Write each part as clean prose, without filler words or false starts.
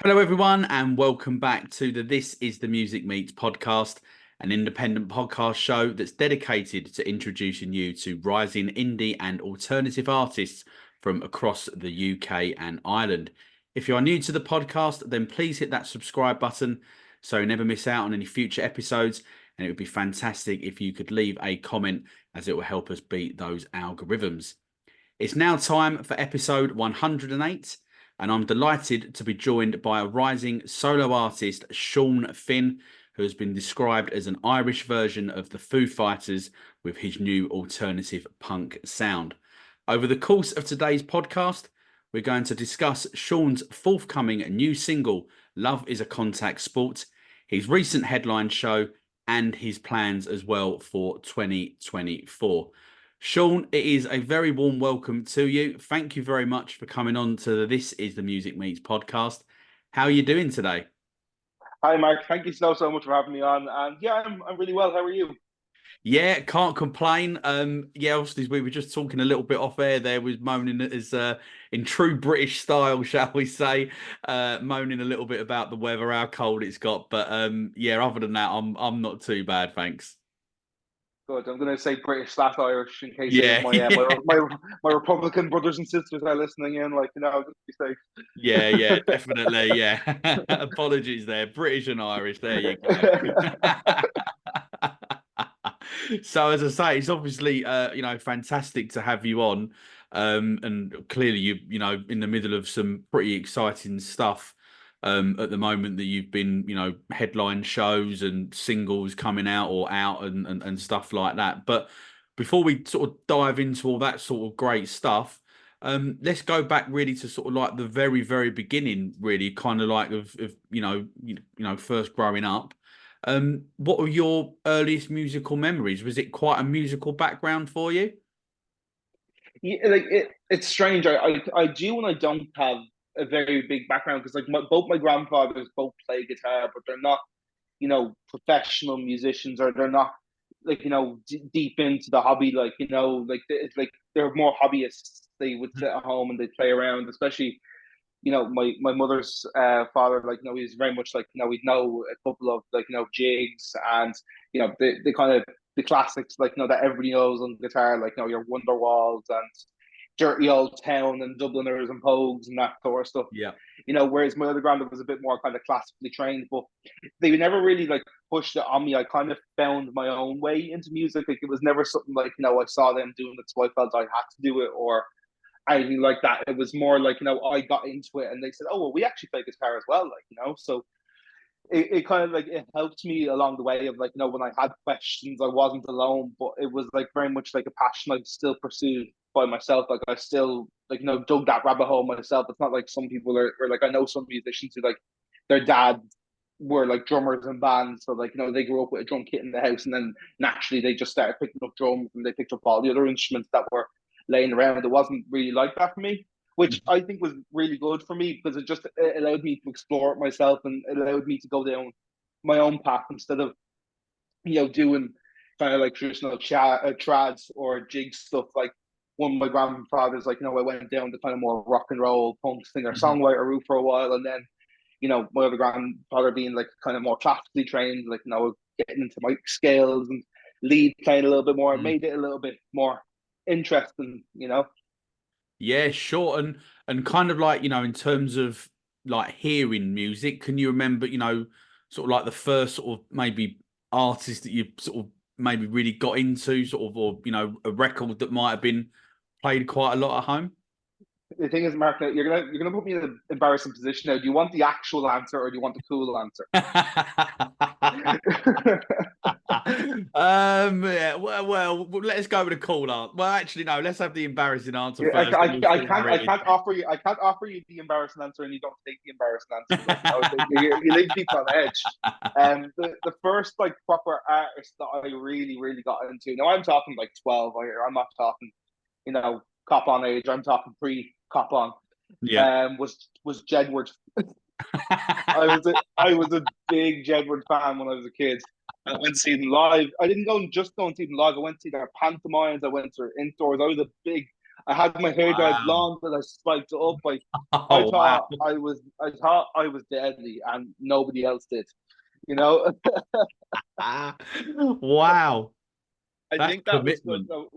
Hello, everyone, and welcome back to the This is the Music Meets Podcast, an independent podcast show that's dedicated to introducing you to rising indie and alternative artists from across the UK and Ireland. If you are new to the podcast, then please hit that subscribe button so you never miss out on any future episodes. And it would be fantastic if you could leave a comment, as it will help us beat those algorithms. It's now time for episode 108. And I'm delighted to be joined by a rising solo artist, Shaun Finn, who has been described as an Irish version of the Foo Fighters with his new alternative punk sound. Over the course of today's podcast, we're going to discuss Shaun's forthcoming new single, Love is a Contact Sport, his recent headline show, and his plans as well for 2024. Shaun, it is a very warm welcome to you. Thank you very much for coming on to the This is the Music Meets podcast. How are you doing today? Hi, Mark. Thank you so much for having me on. And yeah, I'm really well. How are you? Yeah, can't complain. Obviously we were just talking a little bit off air there, was moaning as in true British style, shall we say, moaning a little bit about the weather, how cold it's got. But other than that, I'm not too bad, thanks. Good. I'm going to say British/Irish in case any of Yeah, my, yeah. my Republican brothers and sisters are listening in. Just be safe. Yeah, definitely. Yeah. Apologies there. British and Irish. There you go. So as I say, it's obviously fantastic to have you on. And clearly you in the middle of some pretty exciting stuff at the moment, that you've been, headline shows and singles coming out or out and stuff like that. But before we sort of dive into all that sort of great stuff, let's go back really to sort of like the very, very beginning, really, kind of like of first growing up. What are your earliest musical memories? Was it quite a musical background for you? Yeah, it's strange. I do and I don't have a very big background because both my grandfathers both play guitar, but they're not professional musicians, or they're not deep into the hobby. It's like they're more hobbyists. They would sit at home and they play around, especially my mother's father, he's very much we'd know a couple of jigs and the kind of the classics that everybody knows on guitar, your Wonderwalls and Dirty Old Town and Dubliners and Pogues and that sort of stuff. Yeah. Whereas my other granddad was a bit more kind of classically trained, but they never really pushed it on me. I kind of found my own way into music. It was never something I saw them doing it, so I felt I had to do it, or anything like that. It was more I got into it and they said, oh, well, we actually play guitar as well, so it kind of it helped me along the way of when I had questions, I wasn't alone, but it was very much a passion I still pursued by myself. I still dug that rabbit hole myself. It's not like some people are, or I know some musicians who their dad were drummers in bands, so they grew up with a drum kit in the house, and then naturally they just started picking up drums and they picked up all the other instruments that were laying around. It wasn't really like that for me, which I think was really good for me because it allowed me to explore it myself, and it allowed me to go down my own path instead of doing kind of traditional trads or jig stuff. Like one of my grandfathers, I went down the kind of more rock and roll punk singer songwriter route for a while, and then my other grandfather being kind of more classically trained, getting into my scales and lead playing a little bit more, it made it a little bit more interesting. Yeah, sure. And kind of like, in terms of like hearing music, can you remember, sort of like the first sort of maybe artist that you sort of maybe really got into, sort of, or, a record that might have been played quite a lot at home? The thing is, Mark, you're gonna put me in an embarrassing position now. Do you want the actual answer or do you want the cool answer? Yeah, well, let's go with a cool answer. Well, actually, no, let's have the embarrassing answer Yeah, first, and we'll see where it is. I can't offer you the embarrassing answer, and you don't take the embarrassing answer. You leave people on edge. The first proper artist that I really got into. Now I'm talking 12. I'm not talking cop on age. I'm talking pre cop on. Yeah. Was Jedward. I was a big Jedward fan when I was a kid. I went to see them live. I didn't go and see them live. I went to see their pantomimes. I went to their indoors. I had my hair dyed Wow. blonde and I spiked it up. I Oh, wow. thought I was deadly, and nobody else did. You know, Wow. I That's think that was good. commitment.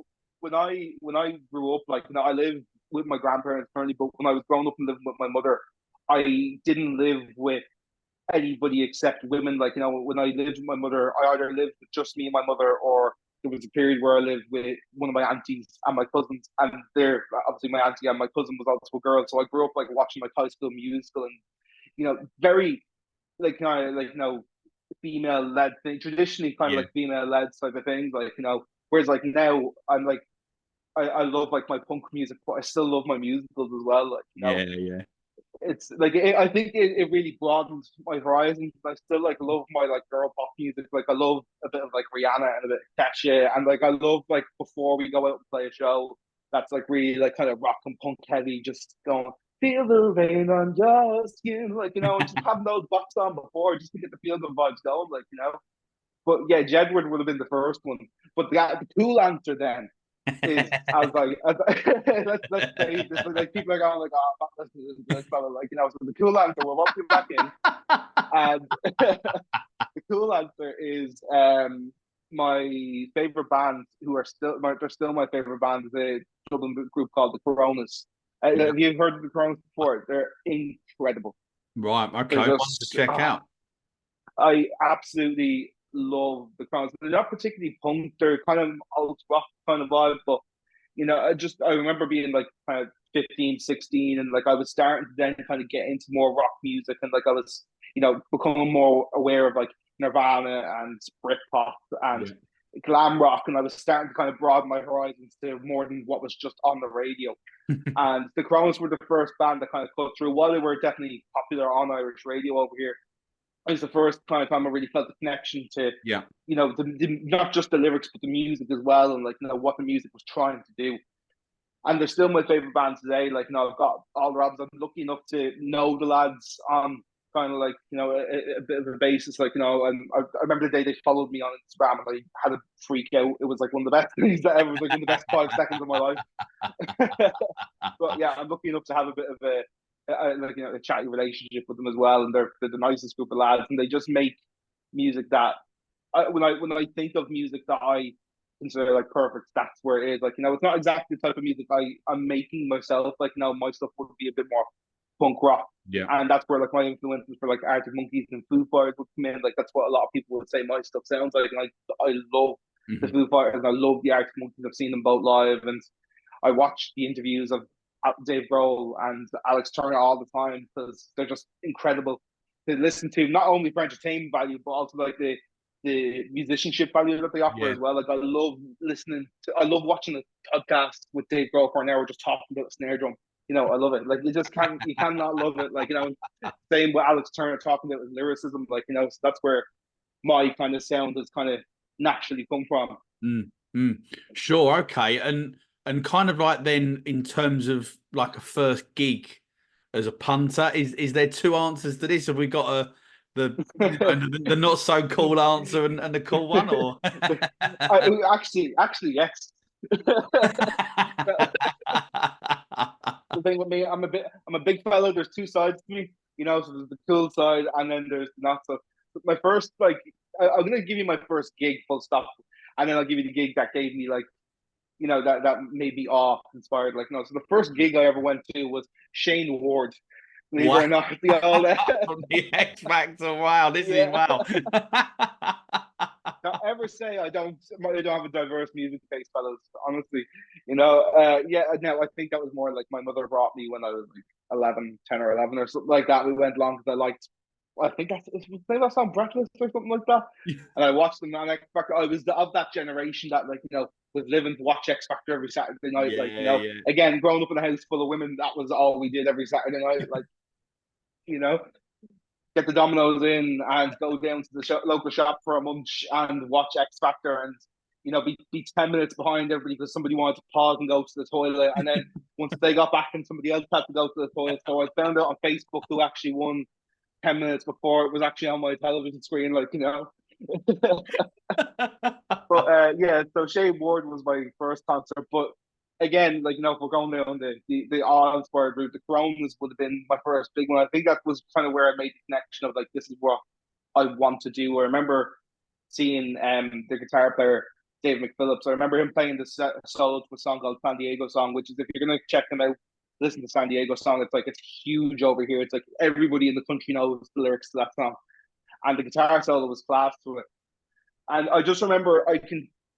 When I grew up, like, I live with my grandparents currently, but when I was growing up and living with my mother, I didn't live with anybody except women. Like, when I lived with my mother, I either lived with just me and my mother, or there was a period where I lived with one of my aunties and my cousins. And they're obviously, my auntie and my cousin was also a girl, so I grew up like watching like High School Musical, and very like female led thing, traditionally kind of Yeah. like female led type of things. Like, whereas like now I'm like, I love like my punk music, but I still love my musicals as well. Like, Yeah. Yeah. it's like I think it really broadened my horizons. I still like love my like girl pop music. Like, I love a bit of like Rihanna and a bit of Kesha, and like I love like before we go out and play a show that's like really like kind of rock and punk heavy, just going feel the rain on your skin, like, and just having those box on before just to get the feel the vibes going, like. But yeah, Jedward would have been the first one. But the cool answer then is, I was like, let's say this. Like, people are going like, oh, let's do this, like, So the cool answer, we're walking back in, and the cool answer is my favorite band, who are they're still my favorite band, is a Dublin group called the Coronas. Yeah. Have you heard of the Coronas before? They're incredible. Right. They're Okay. One to just check out. I absolutely love the Crowns. They're not particularly punk. They're kind of alt rock kind of vibe, but I remember being like kind of 15, 16, and like I was starting to then kind of get into more rock music, and like I was, becoming more aware of like Nirvana and Britpop and Yeah. glam rock, and I was starting to kind of broaden my horizons to more than what was just on the radio. And the Crowns were the first band that kind of cut through. While they were definitely popular on Irish radio over here, it was the first kind of time I really felt the connection to, Yeah. not just the lyrics, but the music as well, and like, what the music was trying to do. And they're still my favorite band today. Like, I've got all the albums. I'm lucky enough to know the lads on kind of like, a bit of a basis. Like, and I remember the day they followed me on Instagram, and I had a freak out. It was like one of the best things that ever. It was like one of the best 5 seconds of my life. But yeah, I'm lucky enough to have a bit of a chatty relationship with them as well, and they're the nicest group of lads, and they just make music that when I think of music that I consider like perfect, that's where it is. Like, it's not exactly the type of music I'm making myself. Like, my stuff would be a bit more punk rock, Yeah. and that's where like my influences for like Arctic Monkeys and Foo Fighters would come in. Like, that's what a lot of people would say my stuff sounds like. And I love the Mhm. Foo Fighters, and I love the Arctic Monkeys. I've seen them both live, and I watch the interviews of Dave Grohl and Alex Turner all the time, because they're just incredible to listen to, not only for entertainment value, but also like the musicianship value that they offer Yeah. as well. Like, I love watching a podcast with Dave Grohl for an hour just talking about the snare drum. I love it. Like, you cannot love it. Like, same with Alex Turner talking about his lyricism. Like, so that's where my kind of sound has kind of naturally come from. Mm, mm. Sure. Okay. And kind of like, then, in terms of like a first gig as a punter, is there two answers to this? Have we got the not so cool answer and the cool one, or? Actually, yes. The thing with me, I'm a big fellow. There's two sides to me, So there's the cool side, and then there's the not so. My first, like, I'm gonna give you my first gig, full stop, and then I'll give you the gig that gave me like, that made me awe inspired. Like, no, so the first gig I ever went to was Shane Ward. Believe it Wow. or not, the old From the X Factor. Wow. This is yeah. wow. Don't ever say I don't have a diverse music taste, fellas. Honestly, yeah. No, I think that was more like my mother brought me when I was like 10 or 11 or something like that. We went along because I liked. I think maybe that song Breathless or something like that. And I watched them on X Factor. I was of that generation that, like, was living to watch X Factor every Saturday night. Like, Yeah. Yeah. again, growing up in a house full of women, that was all we did every Saturday night. Like, you know, get the dominoes in and go down to the local shop for a munch and watch X Factor, and be 10 minutes behind everybody because somebody wanted to pause and go to the toilet, and then once they got back and somebody else had to go to the toilet, so I found out on Facebook who actually won 10 minutes before it was actually on my television screen, like. But yeah, so Shea Ward was my first concert, but again, like, if we're going down the awe-inspired route, the Coronas would have been my first big one. I think that was kind of where I made the connection of like, this is what I want to do. I remember seeing the guitar player Dave McPhillips. I remember him playing the solo to a song called San Diego Song, which is, if you're gonna check them out, listen to San Diego Song. It's like, it's huge over here. It's like everybody in the country knows the lyrics to that song, and the guitar solo was class to it. And I just remember,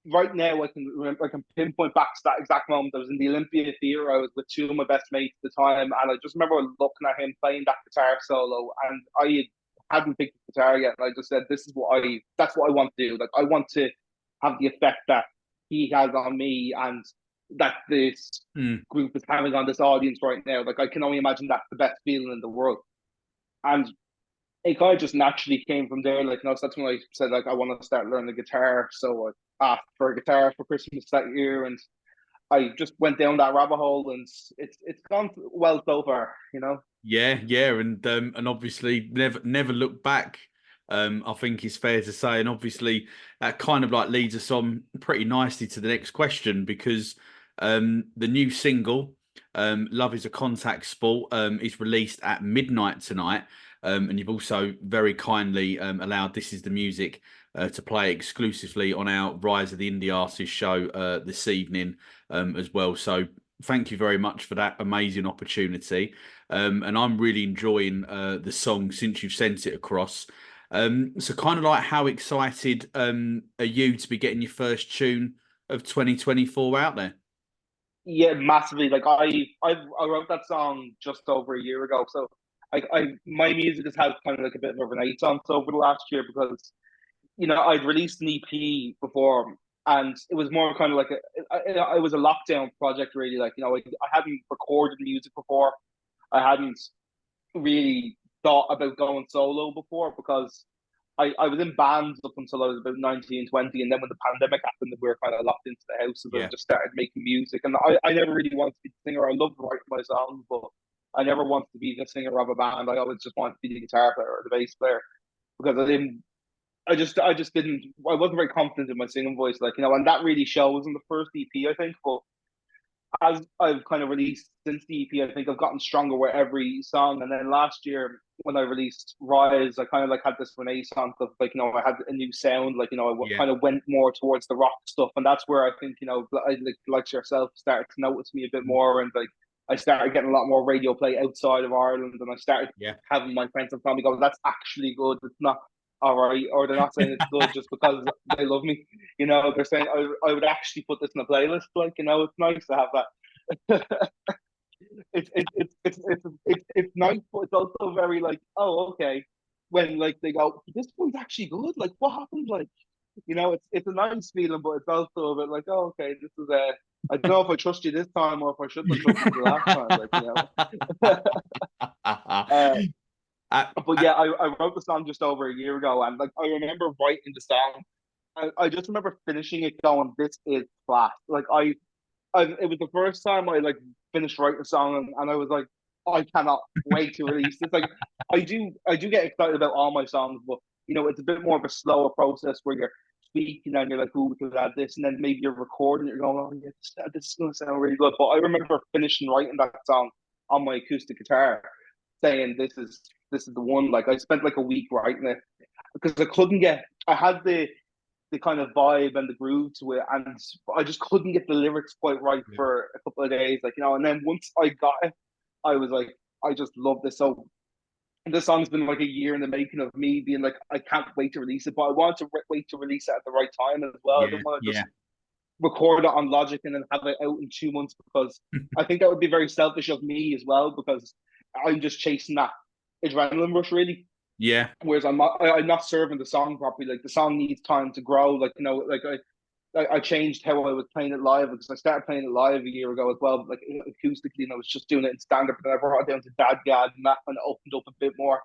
right now I can pinpoint back to that exact moment. I was in the Olympia Theatre. I was with two of my best mates at the time, and I just remember looking at him playing that guitar solo, and I hadn't picked the guitar yet, and I just said, that's what I want to do. Like, I want to have the effect that he has on me, and that this group is having on this audience right now. Like, I can only imagine that's the best feeling in the world. And it kind of just naturally came from there. Like, so that's when I said, like, I want to start learning the guitar. So I asked for a guitar for Christmas that year, and I just went down that rabbit hole, and it's gone well so far, Yeah, and obviously never look back. I think it's fair to say, and obviously that kind of like leads us on pretty nicely to the next question, because the new single, "Love Is a Contact Sport," is released at midnight tonight. And you've also very kindly allowed This Is the Music to play exclusively on our Rise of the Indie Artist show this evening as well. So thank you very much for that amazing opportunity. And I'm really enjoying the song since you've sent it across. So kind of like, how excited are you to be getting your first tune of 2024 out there? Yeah, massively. Like, I wrote that song just over a year ago. So my music has had kind of like a bit of a renaissance over the last year, because I'd released an EP before, and it was more kind of like it was a lockdown project, really. Like, I hadn't recorded music before. I hadn't really thought about going solo before, because I was in bands up until I was about 19, 20, and then when the pandemic happened, we were kind of locked into the house, and I Yeah. just started making music. And I never really wanted to be the singer. I loved writing my songs, but I never wanted to be the singer of a band. I always just wanted to be the guitar player or the bass player, because I just didn't, I wasn't very confident in my singing voice, like, and that really shows in the first EP, I think. But as I've kind of released since the EP, I think I've gotten stronger with every song. And then last year, when I released Rise, I kind of like had this renaissance of, like, I had a new sound, like, Yeah. kind of went more towards the rock stuff. And that's where I think, like yourself, started to notice me a bit more. And like, I started getting a lot more radio play outside of Ireland, and I started Yeah. having my friends and family go, "That's actually good. It's not all right," or they're not saying it's good just because they love me. They're saying, I would actually put this in a playlist. Like, it's nice to have that. It's nice, but it's also very like, oh, okay. When like they go, "This one's actually good. Like, what happened?" Like, it's a nice feeling, but it's also a bit like, oh, okay, this is a. I don't know if I trust you this time, or if I shouldn't have trusted you last time. Like, but yeah, I wrote the song just over a year ago, and like, I remember writing the song. I just remember finishing it going, "This is class." Like, it was the first time I like finished writing a song, and I was like, I cannot wait to release this. Like, I do get excited about all my songs, but it's a bit more of a slower process where you're speaking and you're like, "Oh, we could add this," and then maybe you're recording, you're going, "Oh yeah, this is gonna sound really good." But I remember finishing writing that song on my acoustic guitar, saying, this is the one." Like, I spent like a week writing it, because I had the kind of vibe and the groove to it, and I just couldn't get the lyrics quite right for a couple of days, like, and then once I got it, I was like, I just love this. So this song's been like a year in the making of me being like, I can't wait to release it, but I want to wait to release it at the right time as well. I Yeah. don't want to Yeah. just record it on Logic and then have it out in 2 months, because I think that would be very selfish of me as well, because I'm just chasing that adrenaline rush, really. Yeah. Whereas I'm not serving the song properly. Like, the song needs time to grow. Like, like I changed how I was playing it live, because I started playing it live a year ago as well, but like acoustically, and I was just doing it in stand up. But then I brought it down to Dadgad, and that kind of opened up a bit more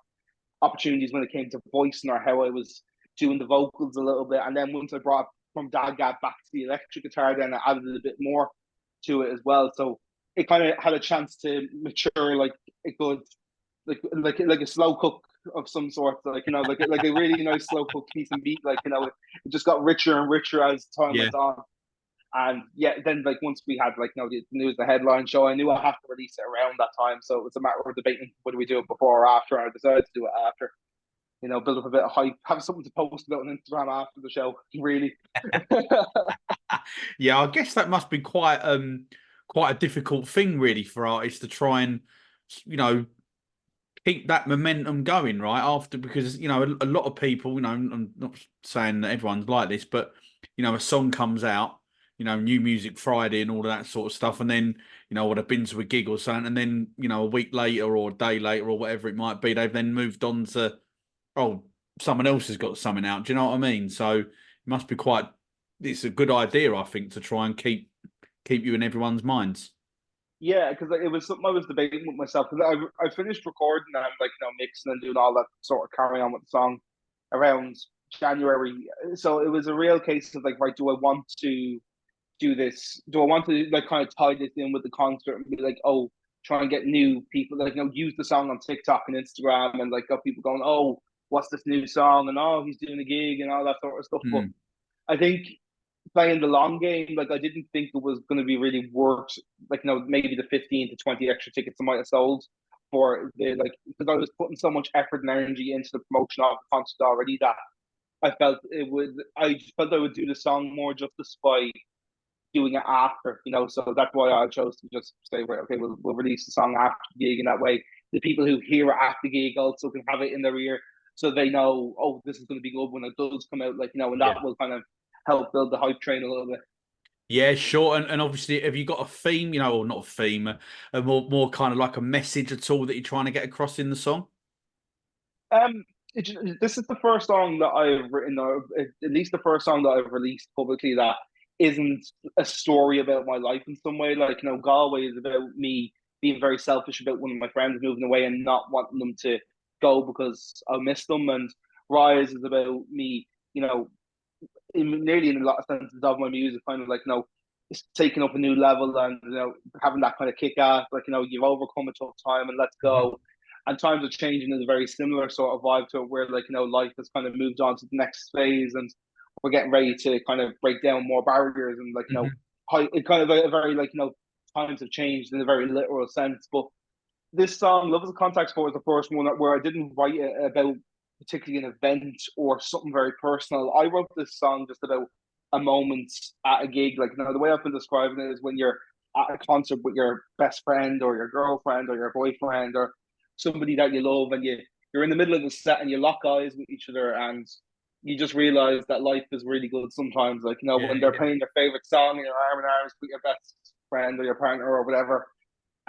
opportunities when it came to voicing, or how I was doing the vocals a little bit. And then once I brought from Dadgad back to the electric guitar, then I added a bit more to it as well. So it kind of had a chance to mature, like a good, like a slow cook of some sort, like, like a really nice slow cook piece of meat. Like, it just got richer and richer as time Yeah. went on. And yeah, then like once we had like the news, the headline show, I knew I have to release it around that time. So it was a matter of debating whether we do it before or after. And I decided to do it after. Build up a bit of hype, have something to post about on Instagram after the show. Really. Yeah, I guess that must be quite a difficult thing really for artists to try and you know keep that momentum going right after, because a lot of people, I'm not saying that everyone's like this, but a song comes out, New Music Friday and all of that sort of stuff, and then would have been to a gig or something, and then a week later or a day later or whatever it might be, they've then moved on to, oh, someone else has got something out. Do you know what I mean? So it must be it's a good idea, I think, to try and keep you in everyone's minds. Yeah, because it was something I was debating with myself. Because I finished recording and like mixing and doing all that sort of carrying on with the song around January. So it was a real case of like, right, do I want to do this? Do I want to like kind of tie this in with the concert and be like, oh, try and get new people, like use the song on TikTok and Instagram, and like got people going, oh, what's this new song? And oh, he's doing a gig and all that sort of stuff. But Mm. I think playing the long game, like I didn't think it was going to be really worth, like maybe the 15 to 20 extra tickets I might have sold for the like, because I was putting so much effort and energy into the promotion of the concert already that I felt I would do the song more justice by doing it after, so that's why I chose to just say, right, okay, we'll release the song after the gig, and that way the people who hear it at the gig also can have it in their ear, so they know, oh, this is going to be good when it does come out, like and that Yeah. will kind of help build the hype train a little bit. Yeah, sure. And obviously, have you got a theme, or not a theme, a more kind of like a message at all that you're trying to get across in the song? Um, this is the first song that I've written, or at least the first song that I've released publicly that isn't a story about my life in some way. Like, Galway is about me being very selfish about one of my friends moving away and not wanting them to go because I miss them. And Rise is about me, nearly in a lot of senses of my music, kind of like, it's taking up a new level and, having that kind of kick ass, like, you've overcome a tough time and let's Mhm. go. And times are changing is a very similar sort of vibe to it, where like, life has kind of moved on to the next phase and we're getting ready to kind of break down more barriers and like, Mhm. it kind of a very like, times have changed in a very literal sense. But this song, Love is a Contact Sport, is the first one where I didn't write it about particularly an event or something very personal. I wrote this song just about a moment at a gig. Like, the way I've been describing it is when you're at a concert with your best friend or your girlfriend or your boyfriend or somebody that you love, and you're in the middle of the set and you lock eyes with each other, and you just realize that life is really good sometimes. Like, Yeah, when they're yeah. playing your favorite song and you're arm in arms with your best friend or your partner or whatever,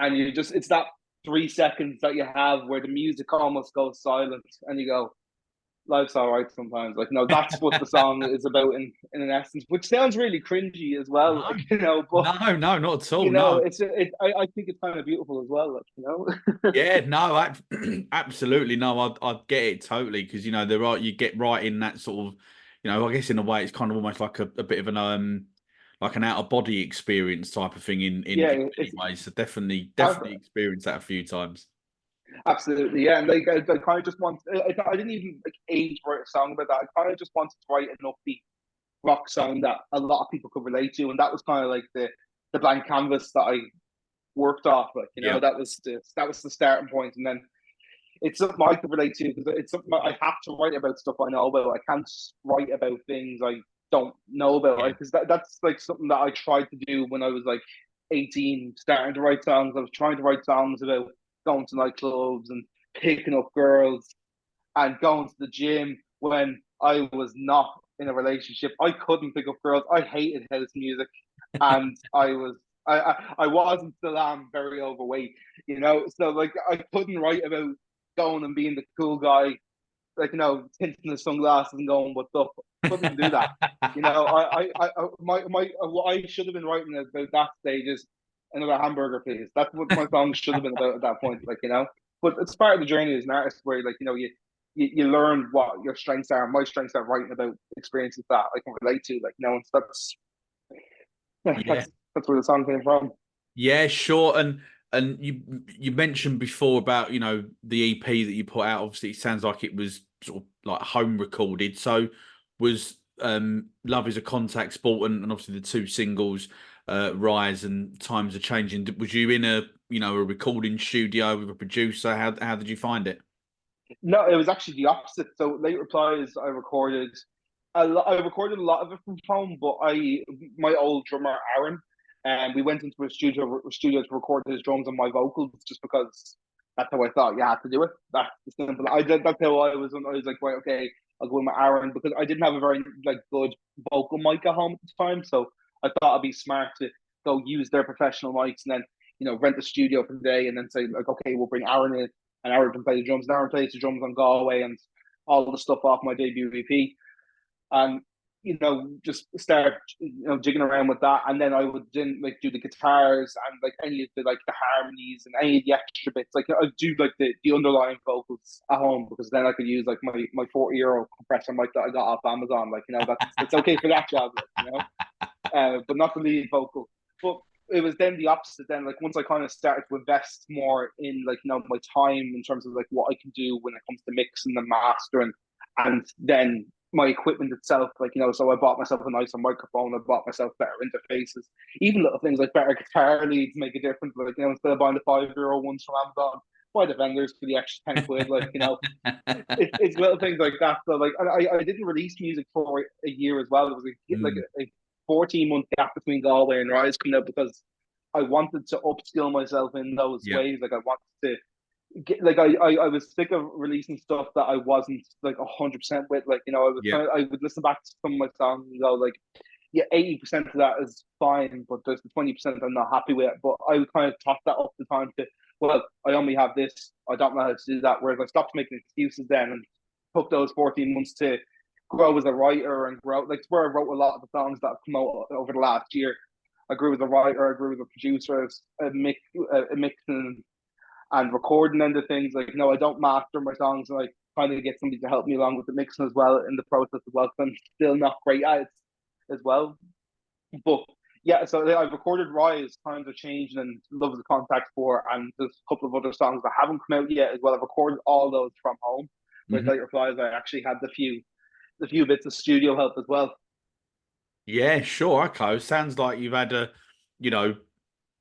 and it's that 3 seconds that you have where the music almost goes silent and you go, life's all right sometimes. Like, that's what the song is about in an essence, which sounds really cringy as well, like, No, but no, not at all. No. I think it's kind of beautiful as well, like, Yeah, no, absolutely no. I get it totally, because there are, you get right in that sort of, I guess in a way it's kind of almost like a bit of an like an out of body experience type of thing in yeah, many it's ways. So definitely experienced that a few times. absolutely, yeah. And like I kind of just want, I didn't even like aim to write a song about that. I kind of just wanted to write an upbeat rock song that a lot of people could relate to, and that was kind of like the blank canvas that I worked off. Like, Yeah, that was the starting point, and then it's something I could relate to because it's something I have to write about stuff I know about. I can't write about things I don't know about, yeah, right? Because that's like something that I tried to do when I was like 18, starting to write songs. I was trying to write songs about going to nightclubs and picking up girls and going to the gym when I was not in a relationship. I couldn't pick up girls. I hated house music, and I was and still am very overweight. So like I couldn't write about going and being the cool guy, like tinting the sunglasses and going, "What's up?" Couldn't do that. What I should have been writing about that stage is another hamburger, please. That's what my song should have been about at that point. Like, but it's part of the journey as an artist, where like you learn what your strengths are. My strengths are writing about experiences that I can relate to. Like, and that's yeah, yeah. that's where the song came from. Yeah, sure. And you mentioned before about, the EP that you put out. Obviously, it sounds like it was sort of like home recorded. So was Love Is a Contact Sport and obviously the two singles, Rise and Times Are Changing. Was you in a recording studio with a producer? How did you find it? No, it was actually the opposite. So Late Replies, I recorded a lot. I recorded a lot of it from home, but my old drummer Aaron, and we went into a studio to record his drums and my vocals, just because that's how I thought you had to do it. That's the simple. I did. That's how I was. I was like, right, okay, I'll go with my Aaron, because I didn't have a very good vocal mic at home at the time, so I thought it'd be smart to go use their professional mics and then rent the studio for the day and then say like, okay, we'll bring Aaron in and Aaron can play the drums. And Aaron plays the drums on Galway and all the stuff off my debut EP. And just start jigging around with that, and then I would then do the guitars and any of the the harmonies and any of the extra bits. I do the underlying vocals at home, because then I could use my 40-euro compressor mic that I got off Amazon. That's okay for that job, but not the lead vocal. But it was then the opposite. Then once I kind of started to invest more in my time in terms of what I can do when it comes to mixing and mastering, and then my equipment itself, so I bought myself a nicer microphone, I bought myself better interfaces, even little things like better guitar leads make a difference. Instead of buying the €5 ones from Amazon, buy the vendors for the extra 10 quid. It's little things like that. So I didn't release music for a year as well. It was a 14-month gap between Galway and Rise coming out, because I wanted to upskill myself in those ways. I wanted to I was sick of releasing stuff that I wasn't 100% with. I would listen back to some of my songs and go 80% of that is fine, but there's the 20% I'm not happy with. But I would kind of top that up the time to, well, I only have this, I don't know how to do that. Whereas I stopped making excuses then and took those 14 months to grow as a writer and grow. It's where I wrote a lot of the songs that have come out over the last year. I grew as a writer, I grew as a producer, a mixing and recording end of things. I don't master my songs, and I kind of get somebody to help me along with the mixing as well in the process as well, because I'm still not great at it as well. But yeah, so I've recorded Rise, Times Are Changing, and Love Is a Contact Sport, and there's a couple of other songs that haven't come out yet as well. I've recorded all those from home. With Late Replies, I actually had the few bits of studio help as well. Yeah, sure. Okay. Sounds like you've had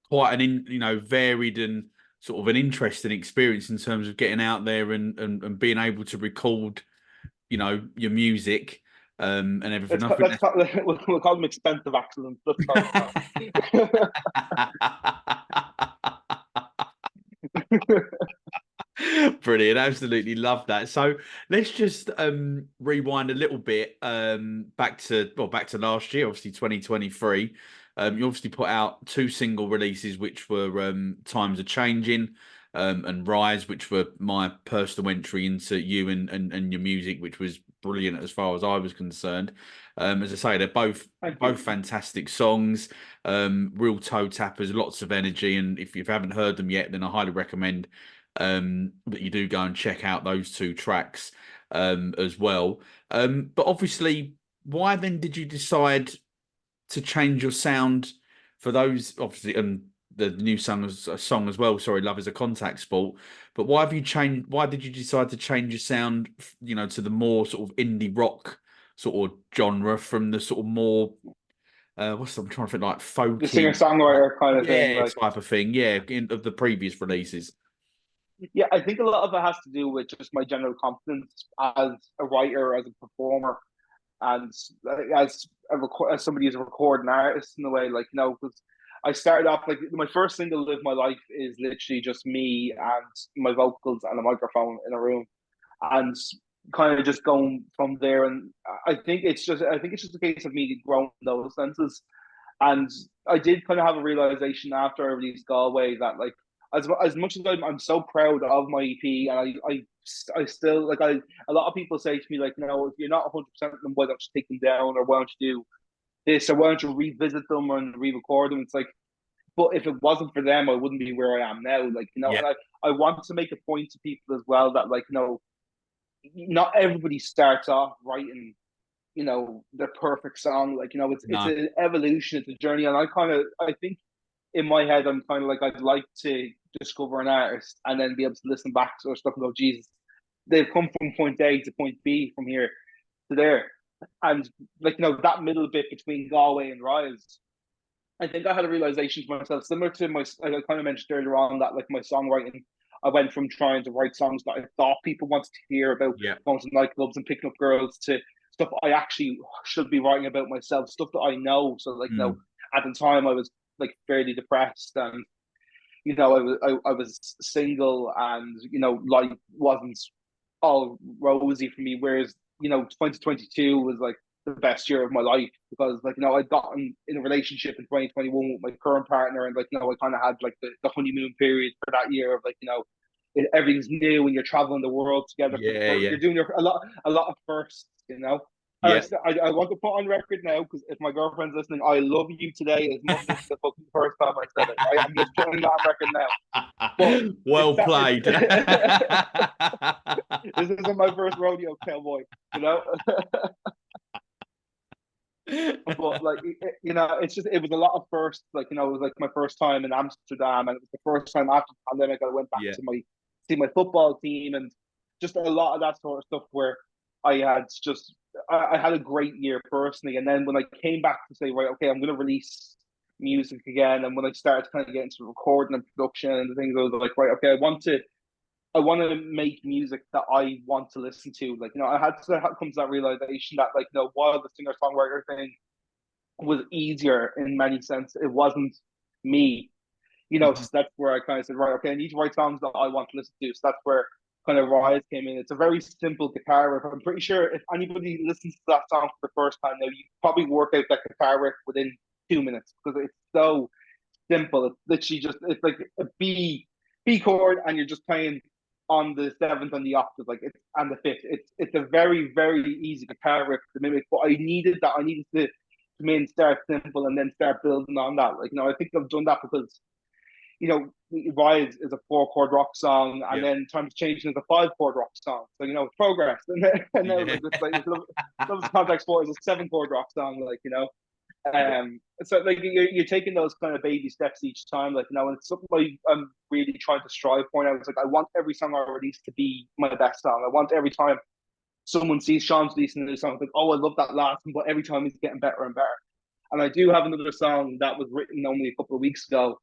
quite an varied and sort of an interesting experience in terms of getting out there and being able to record, your music and everything. We'll call them expensive accidents. Brilliant, absolutely love that. So let's just rewind a little bit back to last year, obviously 2023. You obviously put out two single releases, which were Times Are Changing and Rise, which were my personal entry into you and your music, which was brilliant as far as I was concerned. As I say, they're both fantastic songs, real toe tappers, lots of energy, and if you haven't heard them yet, then I highly recommend that you do go and check out those two tracks as well. But obviously, why then did you decide to change your sound for those? Obviously, and the new song as well. Sorry, Love Is a Contact Sport. But why have you changed? Why did you decide to change your sound? To the more sort of indie rock sort of genre from the sort of more I'm trying to think, like folky, the singer-songwriter kind of thing, type of thing. Yeah, of the previous releases. Yeah, I think a lot of it has to do with just my general confidence as a writer, as a performer, and as somebody who's a recording artist in a way. Because I started off my first single, "Live My Life," is literally just me and my vocals and a microphone in a room, and kind of just going from there. And I think it's just a case of me growing those senses. And I did kind of have a realization after I released Galway that as much as I'm so proud of my EP, and I still a lot of people say to me if you're not 100% of them, why don't you take them down, or why don't you do this, or why don't you revisit them and re-record them? It's but if it wasn't for them, I wouldn't be where I am now. And I want to make a point to people as well that not everybody starts off writing the perfect song. It's an evolution, it's a journey. And I think in my head, I'm kind of I'd like to discover an artist and then be able to listen back to their stuff and go, Jesus, they've come from point A to point B from here to there. And like, that middle bit between Galway and Rise, I think I had a realization to myself, similar to like I kind of mentioned earlier on, that like my songwriting, I went from trying to write songs that I thought people wanted to hear about Yeah. going to nightclubs and picking up girls, to stuff I actually should be writing about myself, stuff that I know. So like, at the time I was like fairly depressed, and I was single, and life wasn't all rosy for me. Whereas 2022 was like the best year of my life, because like I'd gotten in a relationship in 2021 with my current partner, and like I kind of had like the honeymoon period for that year of like everything's new and you're traveling the world together for the Yeah, first. yeah, You're doing a lot of firsts, yeah. I want to put on record now, because if my girlfriend's listening, I love you today as much as the fucking first time I said it. Right? I'm just putting that on record now. But Well played. this isn't my first rodeo, cowboy. You know. But like it was a lot of firsts. Like it was like my first time in Amsterdam, and it was the first time after the pandemic I went back Yeah. to see my football team, and just a lot of that sort of stuff where I had a great year personally. And then when I came back to say, right, okay, I'm going to release music again, and when I started to kind of get into recording and production and things, I was like, right, okay, I want to make music that I want to listen to. Like, I had to come to that realization that, like, while the singer songwriter thing was easier in many sense, it wasn't me. So that's where I kind of said, right, okay, I need to write songs that I want to listen to. So that's where kind of Rise came in. It's a very simple guitar riff. I'm pretty sure if anybody listens to that song for the first time now, you probably work out that guitar riff within 2 minutes, because it's so simple. It's literally just, it's like a B chord, and you're just playing on the seventh and the octave, like and the fifth. It's a very, very easy guitar riff to mimic. But I needed that. I needed to come in, start simple, and then start building on that. Like, I think I've done that because Rise is a 4-chord rock song, and then Times Changing is a 5-chord rock song. So it's progress. And now like Love Contact Sport is a 7-chord rock song. Like so like you're taking those kind of baby steps each time. Like and it's something I'm really trying to strive for. And I was like, I want every song I release to be my best song. I want every time someone sees Shaun's releasing a new song, like, oh, I love that last one, but every time he's getting better and better. And I do have another song that was written only a couple of weeks ago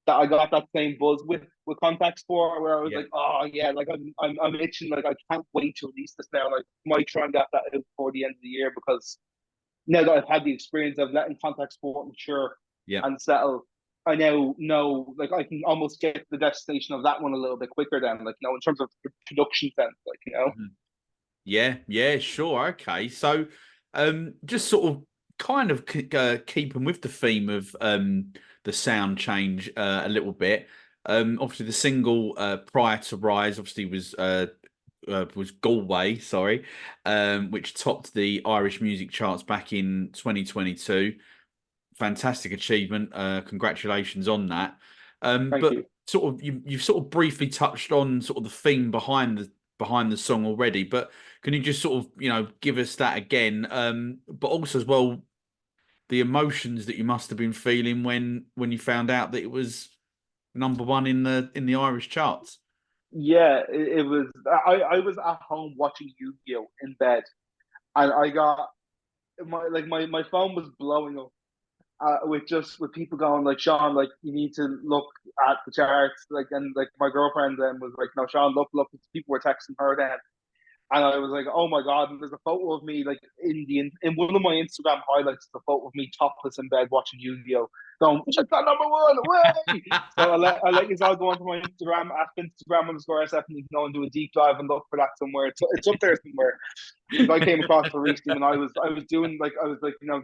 that I got that same buzz with Contact Sport, where I was like, oh yeah, like I'm itching, like I can't wait to release this now. Like might try and get that out before the end of the year, because now that I've had the experience of letting Contact Sport mature and settle, I now know, like I can almost get to the destination of that one a little bit quicker then, like in terms of production sense, like Yeah, sure. Okay. So just sort of kind of keeping with the theme of the sound change a little bit. Obviously the single prior to Rise obviously was Galway, sorry, which topped the Irish music charts back in 2022. Fantastic achievement. Congratulations on that. thank But you. sort of you've sort of briefly touched on sort of the theme behind the song already, but can you just sort of give us that again? But also as well the emotions that you must have been feeling when you found out that it was #1 in the Irish charts. Yeah, it was. I was at home watching Yu-Gi-Oh in bed, and I got my phone was blowing up with people going like, Shaun, like you need to look at the charts, like, and like my girlfriend then was like, no, Shaun, look, people were texting her then. And I was like, oh my God, and there's a photo of me like in one of my Instagram highlights, the photo of me topless in bed watching Yu-Gi-Oh! Going, check that #1 away. So I let you all go onto my Instagram at Instagram_SF, and you can go and do a deep dive and look for that somewhere. It's up there somewhere. Because I came across the recently when I was doing like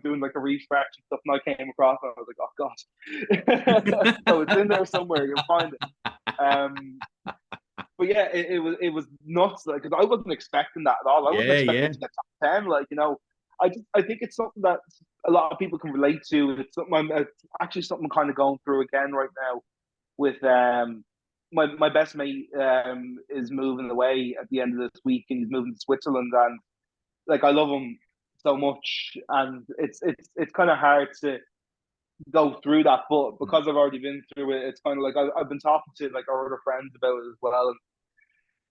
doing like a refresh and stuff, and I came across it, and I was like, oh God. So it's in there somewhere, you'll find it. But yeah, it was nuts, like, because I wasn't expecting that at all. I wasn't expecting to get top 10. Like I think it's something that a lot of people can relate to. It's something it's actually something I'm kind of going through again right now with my best mate is moving away at the end of this week, and he's moving to Switzerland, and like I love him so much, and it's kind of hard to go through that, but because I've already been through it, it's kind of like I've been talking to like our other friends about it as well, and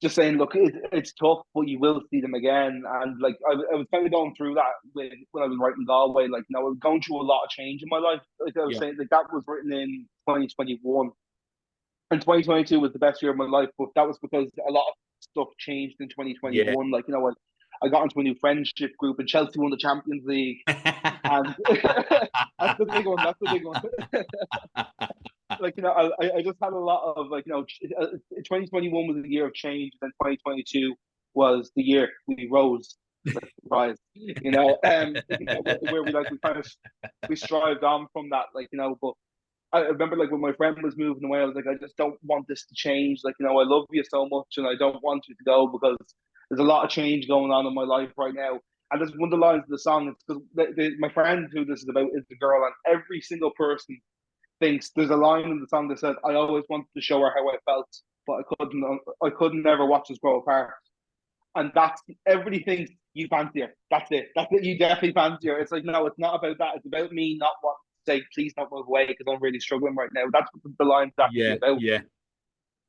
just saying, look, it's tough, but you will see them again. And like I was kind of going through that when I was writing Galway. Like, I was going through a lot of change in my life. Like I was Yeah. saying, like that was written in 2021, and 2022 was the best year of my life. But that was because a lot of stuff changed in Yeah. 2021. Like, I got into a new friendship group, and Chelsea won the Champions League, and that's the big one. That's the big one. Like, I just had a lot of, like, 2021 was the year of change, and 2022 was the year we rose. Surprise, where we kind of we strived on from that, like, but I remember, like, when my friend was moving away, I was like, I just don't want this to change. Like, I love you so much, and I don't want you to go, because there's a lot of change going on in my life right now. And there's one of the lines of the song. It's because my friend who this is about is the girl, and every single person thinks there's a line in the song that says, "I always wanted to show her how I felt, but I couldn't. I couldn't ever watch us grow apart." And that's everybody thinks you fancy her. That's it. That's it. You definitely fancy her. It's like, no, it's not about that. It's about me not wanting to say, please don't move away, because I'm really struggling right now. That's what the line's actually Yeah. about. Yeah.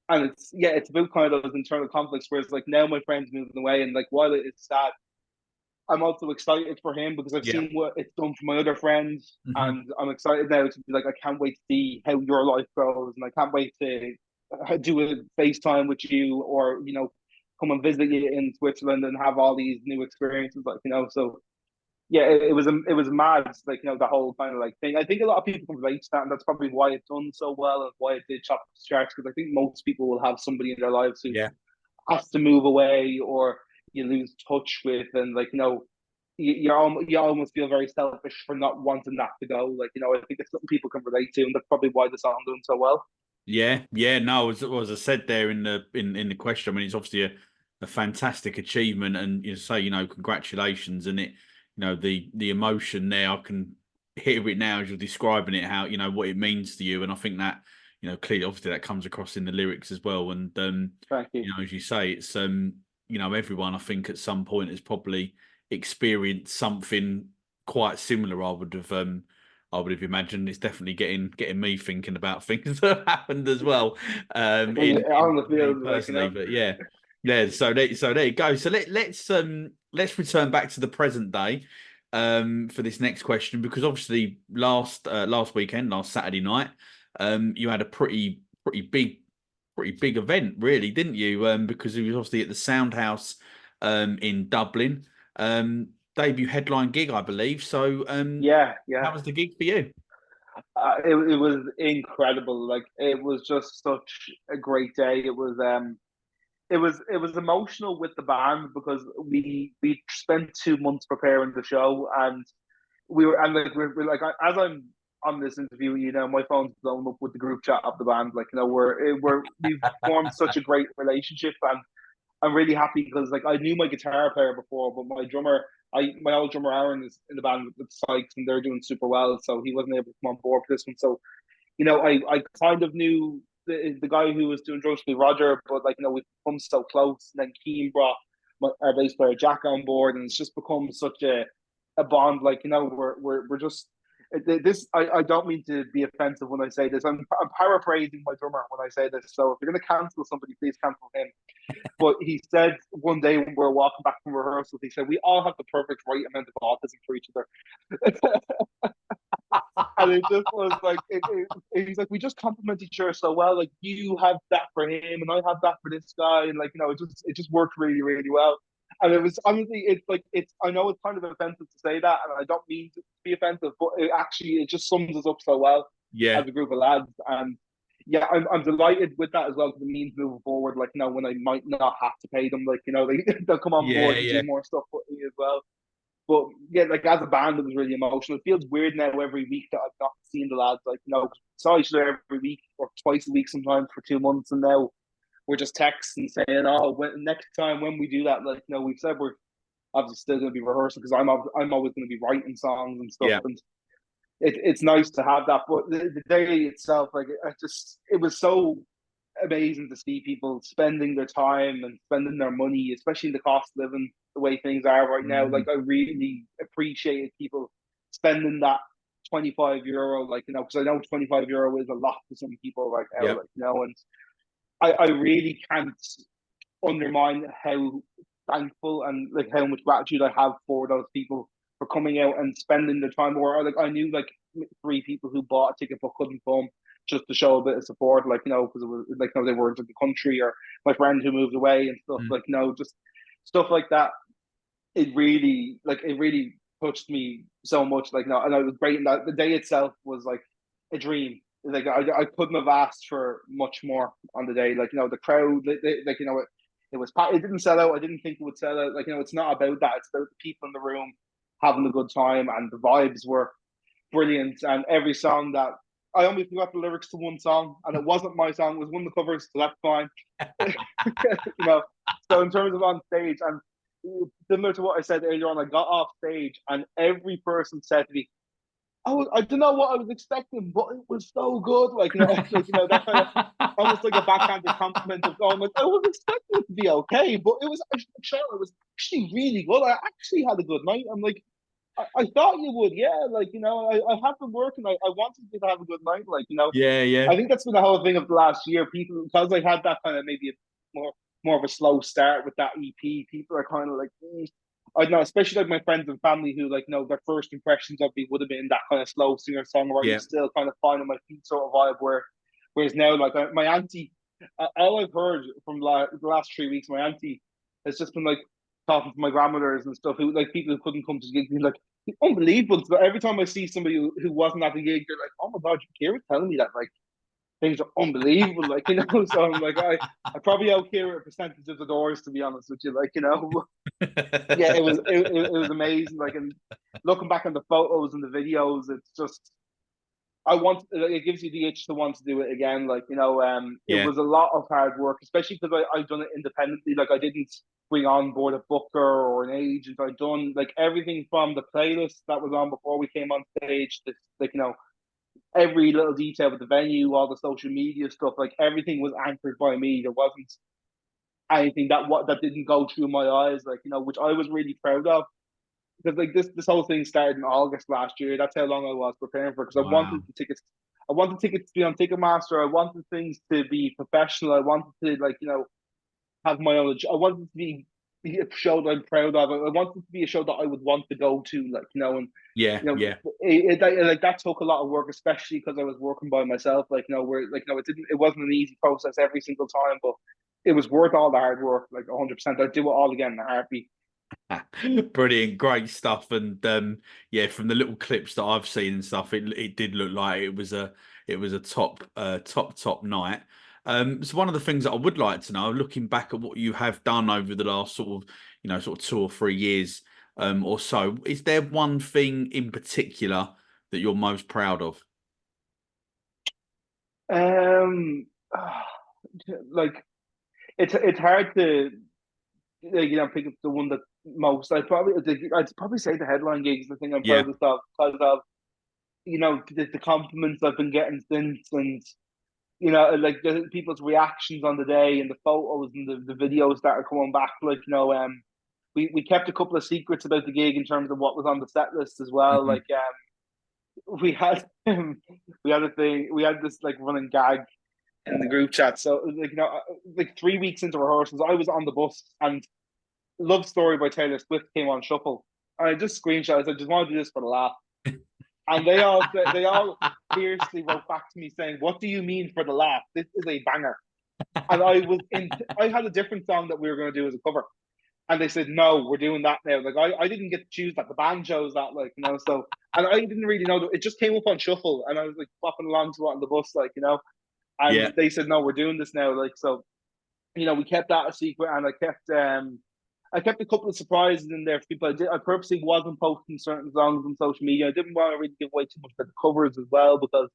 And it's about kind of those internal conflicts. Whereas, like, now my friend's moving away, and like, while it's sad, I'm also excited for him, because I've Yeah. seen what it's done for my other friends, Mhm. and I'm excited now to be like, I can't wait to see how your life goes, and I can't wait to do a FaceTime with you, or come and visit you in Switzerland and have all these new experiences, like, So yeah, it was mad, like, the whole kind of like thing. I think a lot of people can relate to that, and that's probably why it's done so well, and why it did chop the charts, because I think most people will have somebody in their lives who Yeah. has to move away, or you lose touch with, and like, you almost feel very selfish for not wanting that to go. Like, I think it's something people can relate to, and that's probably why the song done so well. Yeah, yeah. No, as I said there in the question, I mean, it's obviously a fantastic achievement, and say, congratulations, and the emotion there, I can hear it now as you're describing it, how what it means to you, and I think that clearly, obviously, that comes across in the lyrics as well, and Thank you. as you say, it's everyone, I think, at some point has probably experienced something quite similar. I would have imagined. It's definitely getting me thinking about things that have happened as well. In On the me field, like, personally, but yeah, yeah. So there you go. So let's return back to the present day for this next question, because obviously last weekend, last Saturday night, you had a pretty big event, really, didn't you? Because it was obviously at the Soundhouse in Dublin. Debut headline gig, I believe. So yeah, yeah. how was the gig for you? It was incredible. Like, it was just such a great day. It was emotional with the band, because we spent 2 months preparing the show, and we're like, as I'm on this interview, my phone's blown up with the group chat of the band. Like, we've formed such a great relationship, and I'm really happy, because, like, I knew my guitar player before, but my old drummer Aaron is in the band with Sykes, and they're doing super well, so he wasn't able to come on board for this one. So, I kind of knew the guy who was doing drums with Roger, but, like, we've become so close. And then Keane brought our bass player Jack on board, and it's just become such a bond. Like, we're just this. I don't mean to be offensive when I say this. I'm paraphrasing my drummer when I say this. So if you're going to cancel somebody, please cancel him. But he said one day when we were walking back from rehearsals, he said, we all have the perfect right amount of autism for each other. And it just was like, he's like, we just compliment each other so well. Like, you have that for him, and I have that for this guy, and, like, it just worked really, really well. And it was, honestly, it's like, I know it's kind of offensive to say that, and I don't mean to be offensive, but it just sums us up so well Yeah, as a group of lads. And yeah, I'm delighted with that as well, because it means moving forward, like, when I might not have to pay them, like, they'll come on yeah, board and yeah, do more stuff with me as well. But yeah, like, as a band, it was really emotional. It feels weird now every week that I've not seen the lads. Like, saw each other every week or twice a week sometimes for 2 months, and now we're just texting saying, "Oh, next time when we do that, like, we've said we're obviously still going to be rehearsing, because I'm always going to be writing songs and stuff, yeah, and it's nice to have that." But the day itself, like, it was so amazing to see people spending their time and spending their money, especially in the cost of living the way things are right now. Like, Mhm. I really appreciated people spending that €25, like, because I know €25 is a lot for some people right now, yeah, like, and I really can't. undermine how thankful and like how much gratitude I have for those people for coming out and spending the time. Or like I knew like 3 people who bought a ticket but couldn't come just to show a bit of support, like because it was like they weren't in the country, or my friend who moved away and stuff, like just stuff like that. It really touched me so much, like and it was great. And that the day itself was like a dream. Like I couldn't have asked for much more on the day. Like the crowd, like it was packed. It didn't sell out. I didn't think it would sell out. Like it's not about that. It's about the people in the room having a good time, and the vibes were brilliant. And every song that I only forgot the lyrics to one song, and it wasn't my song. It was one of the covers, so that's fine. So in terms of on stage, and similar to what I said earlier on, I got off stage, and every person said to me, I don't know what I was expecting, but it was so good. Like that kind of almost like a backhanded compliment of going like, I was expecting it to be okay, but it was actually really good. I actually had a good night. I'm like, I thought you would, yeah. Like I have been working. I wanted you to have a good night. Like Yeah. I think that's been the whole thing of the last year. People, because I had that kind of maybe more of a slow start with that EP. People are kind of like. I don't know, especially like my friends and family who their first impressions of me would have been that kind of slow singer songwriter, still kind of finding my feet sort of vibe. Whereas now, like my auntie, all I've heard from the last 3 weeks, my auntie has just been like talking to my grandmothers and stuff, who like people who couldn't come to the gig, like unbelievable. So every time I see somebody who wasn't at the gig, they're like, "Oh my god, you Kira telling me that like things are unbelievable," like So I'm like, I probably out here a percentage of the doors, to be honest with you, like yeah, it was amazing. Like, and looking back on the photos and the videos, it's just it gives you the itch to want to do it again. Like it was a lot of hard work, especially because I've done it independently. Like I didn't bring on board a booker or an agent. I'd done like everything from the playlist that was on before we came on stage to like every little detail with the venue, all the social media stuff. Like everything was anchored by me. There wasn't anything that didn't go through my eyes, like which I was really proud of, because like this whole thing started in August last year. That's how long I was preparing for, because Wow. I wanted tickets to be on Ticketmaster. I wanted things to be professional. I wanted to have my own. I wanted it to be a show that I'm proud of. I wanted it to be a show that I would want to go to, and Yeah. like that took a lot of work, especially because I was working by myself. Where it wasn't an easy process every single time, but it was worth all the hard work, like 100%. I'd do it all again in a heartbeat. Brilliant, great stuff. And from the little clips that I've seen and stuff, it did look like it was a top night. So one of the things that I would like to know, looking back at what you have done over the last sort of 2 or 3 years or so, is there one thing in particular that you're most proud of? Like it's hard to pick up the one that most. I'd probably say the headline gigs. The thing I'm Yeah. proudest of, because of the compliments I've been getting since, and like the people's reactions on the day, and the photos and the videos that are coming back. Like we kept a couple of secrets about the gig in terms of what was on the set list as well. Mhm. Like we had we had this like running gag in the group chat. So like like 3 weeks into rehearsals, I was on the bus, and Love Story by Taylor Swift came on shuffle. And I just screenshot. I said, just want to do this for the laugh. And they all fiercely wrote back to me saying, "What do you mean for the laugh? This is a banger." And I had a different song that we were going to do as a cover, and they said, "No, we're doing that now." Like I didn't get to choose that. The band chose that, So, and I didn't really know that it just came up on shuffle, and I was like flopping along to it on the bus, And Yeah. they said, "No, we're doing this now." So, we kept that a secret, and I kept a couple of surprises in there for people. I purposely wasn't posting certain songs on social media. I didn't want to really give away too much about the covers as well, because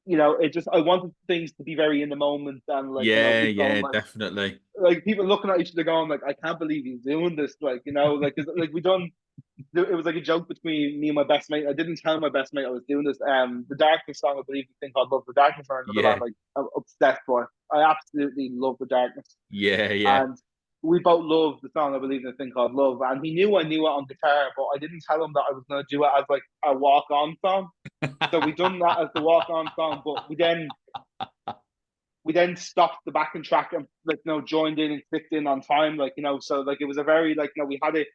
it just, I wanted things to be very in the moment, and people going Definitely. like people looking at each other going like, "I can't believe he's doing this," we done. It was like a joke between me and my best mate. I didn't tell my best mate I was doing this. The Darkness song, I believe, the thing called "Love the Darkness," or another band Yeah. like I'm obsessed by. I absolutely love the Darkness. Yeah. And we both loved the song, I believe, in a thing called Love. And he knew I knew it on guitar, but I didn't tell him that I was going to do it as like a walk on song. So we done that as the walk on song, but we then stopped the backing track and like joined in and clicked in on time, like so like it was a very like we had it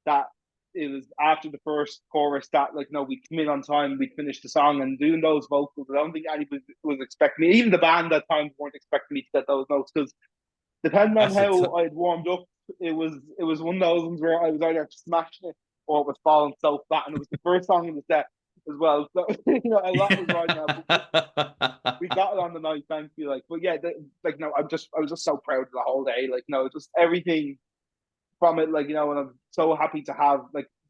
that it was after the first chorus that like we'd come in on time, we'd finish the song, and doing those vocals, I don't think anybody was expecting me, even the band at times weren't expecting me to get those notes, because depending on That's a how I'd warmed up, it was one of those ones where I was either smashing it or it was falling so flat, and it was the first song in the set as well. So a lot was right now. But we got it on the night, thank you. Like, but yeah, I was just so proud of the whole day. Like, just everything from it. Like, and I'm so happy to have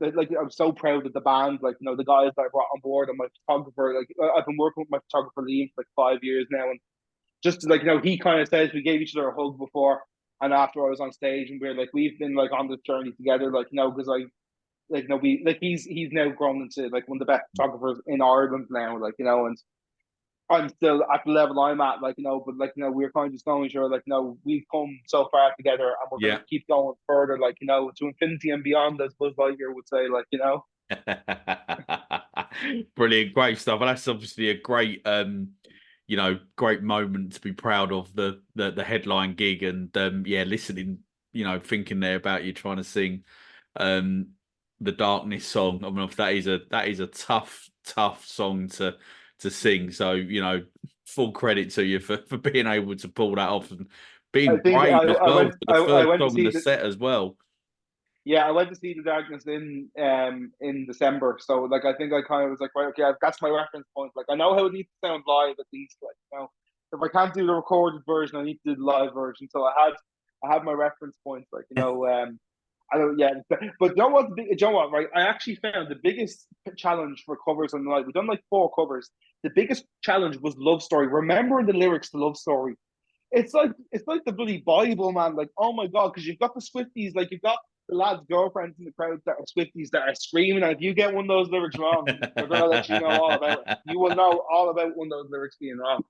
I'm so proud of the band. Like, the guys that I brought on board, and my photographer. Like, I've been working with my photographer Liam for like 5 years now, and just like he kind of says we gave each other a hug before and after I was on stage, and we're like we've been like on this journey together, like because he's now grown into like one of the best photographers in Ireland now, like and I'm still at the level I'm at, like but like we're kind of just knowing sure like we've come so far together, and we're gonna keep going further, like to infinity and beyond, as Buzz Lightyear would say, like Brilliant, great stuff. And that's obviously a great great moment to be proud of, the headline gig, and listening, thinking there about you trying to sing the Darkness song. I mean, that is a tough song to sing. So, full credit to you for being able to pull that off, and being brave as well for the first song in the set as well. Yeah, I went to see The Darkness in December, so like I think I kind of was like, right, okay, that's my reference point. Like I know how it needs to sound live at least. Like if I can't do the recorded version, I need to do the live version. So I had my reference points. Like I don't, yeah. But you know what? Right, I actually found the biggest challenge for covers on the night. We've done like 4 covers. The biggest challenge was Love Story. Remembering the lyrics to Love Story. It's like the bloody Bible, man. Like, oh my god, because you've got the Swifties, like you've got the lads' girlfriends in the crowd that are Swifties that are screaming. And if you get one of those lyrics wrong, they're gonna let you know all about it. You will know all about one of those lyrics being wrong.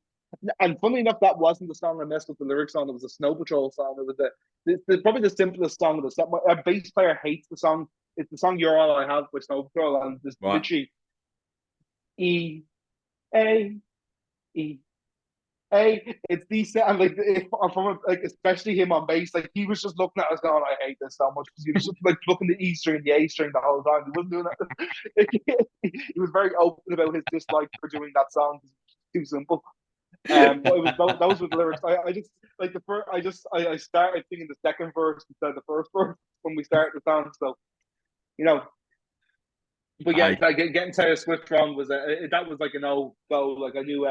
And funnily enough, that wasn't the song I messed with the lyrics on. It was a Snow Patrol song. It was probably the simplest song of the set. My bass player hates the song. It's the song "You're All I Have" by Snow Patrol, and this literally E A E A. It's decent, and like from like especially him on bass, like he was just looking at us going, "I hate this so much," because he was just like looking the E string, the A string the whole time. He wasn't doing that. He was very open about his dislike for doing that song. It's too simple. But it was those were the lyrics. I just like the first. I started singing the second verse instead of the first verse when we started the song. So, But yeah, like getting Taylor Swift wrong was that was like a no go. Like I knew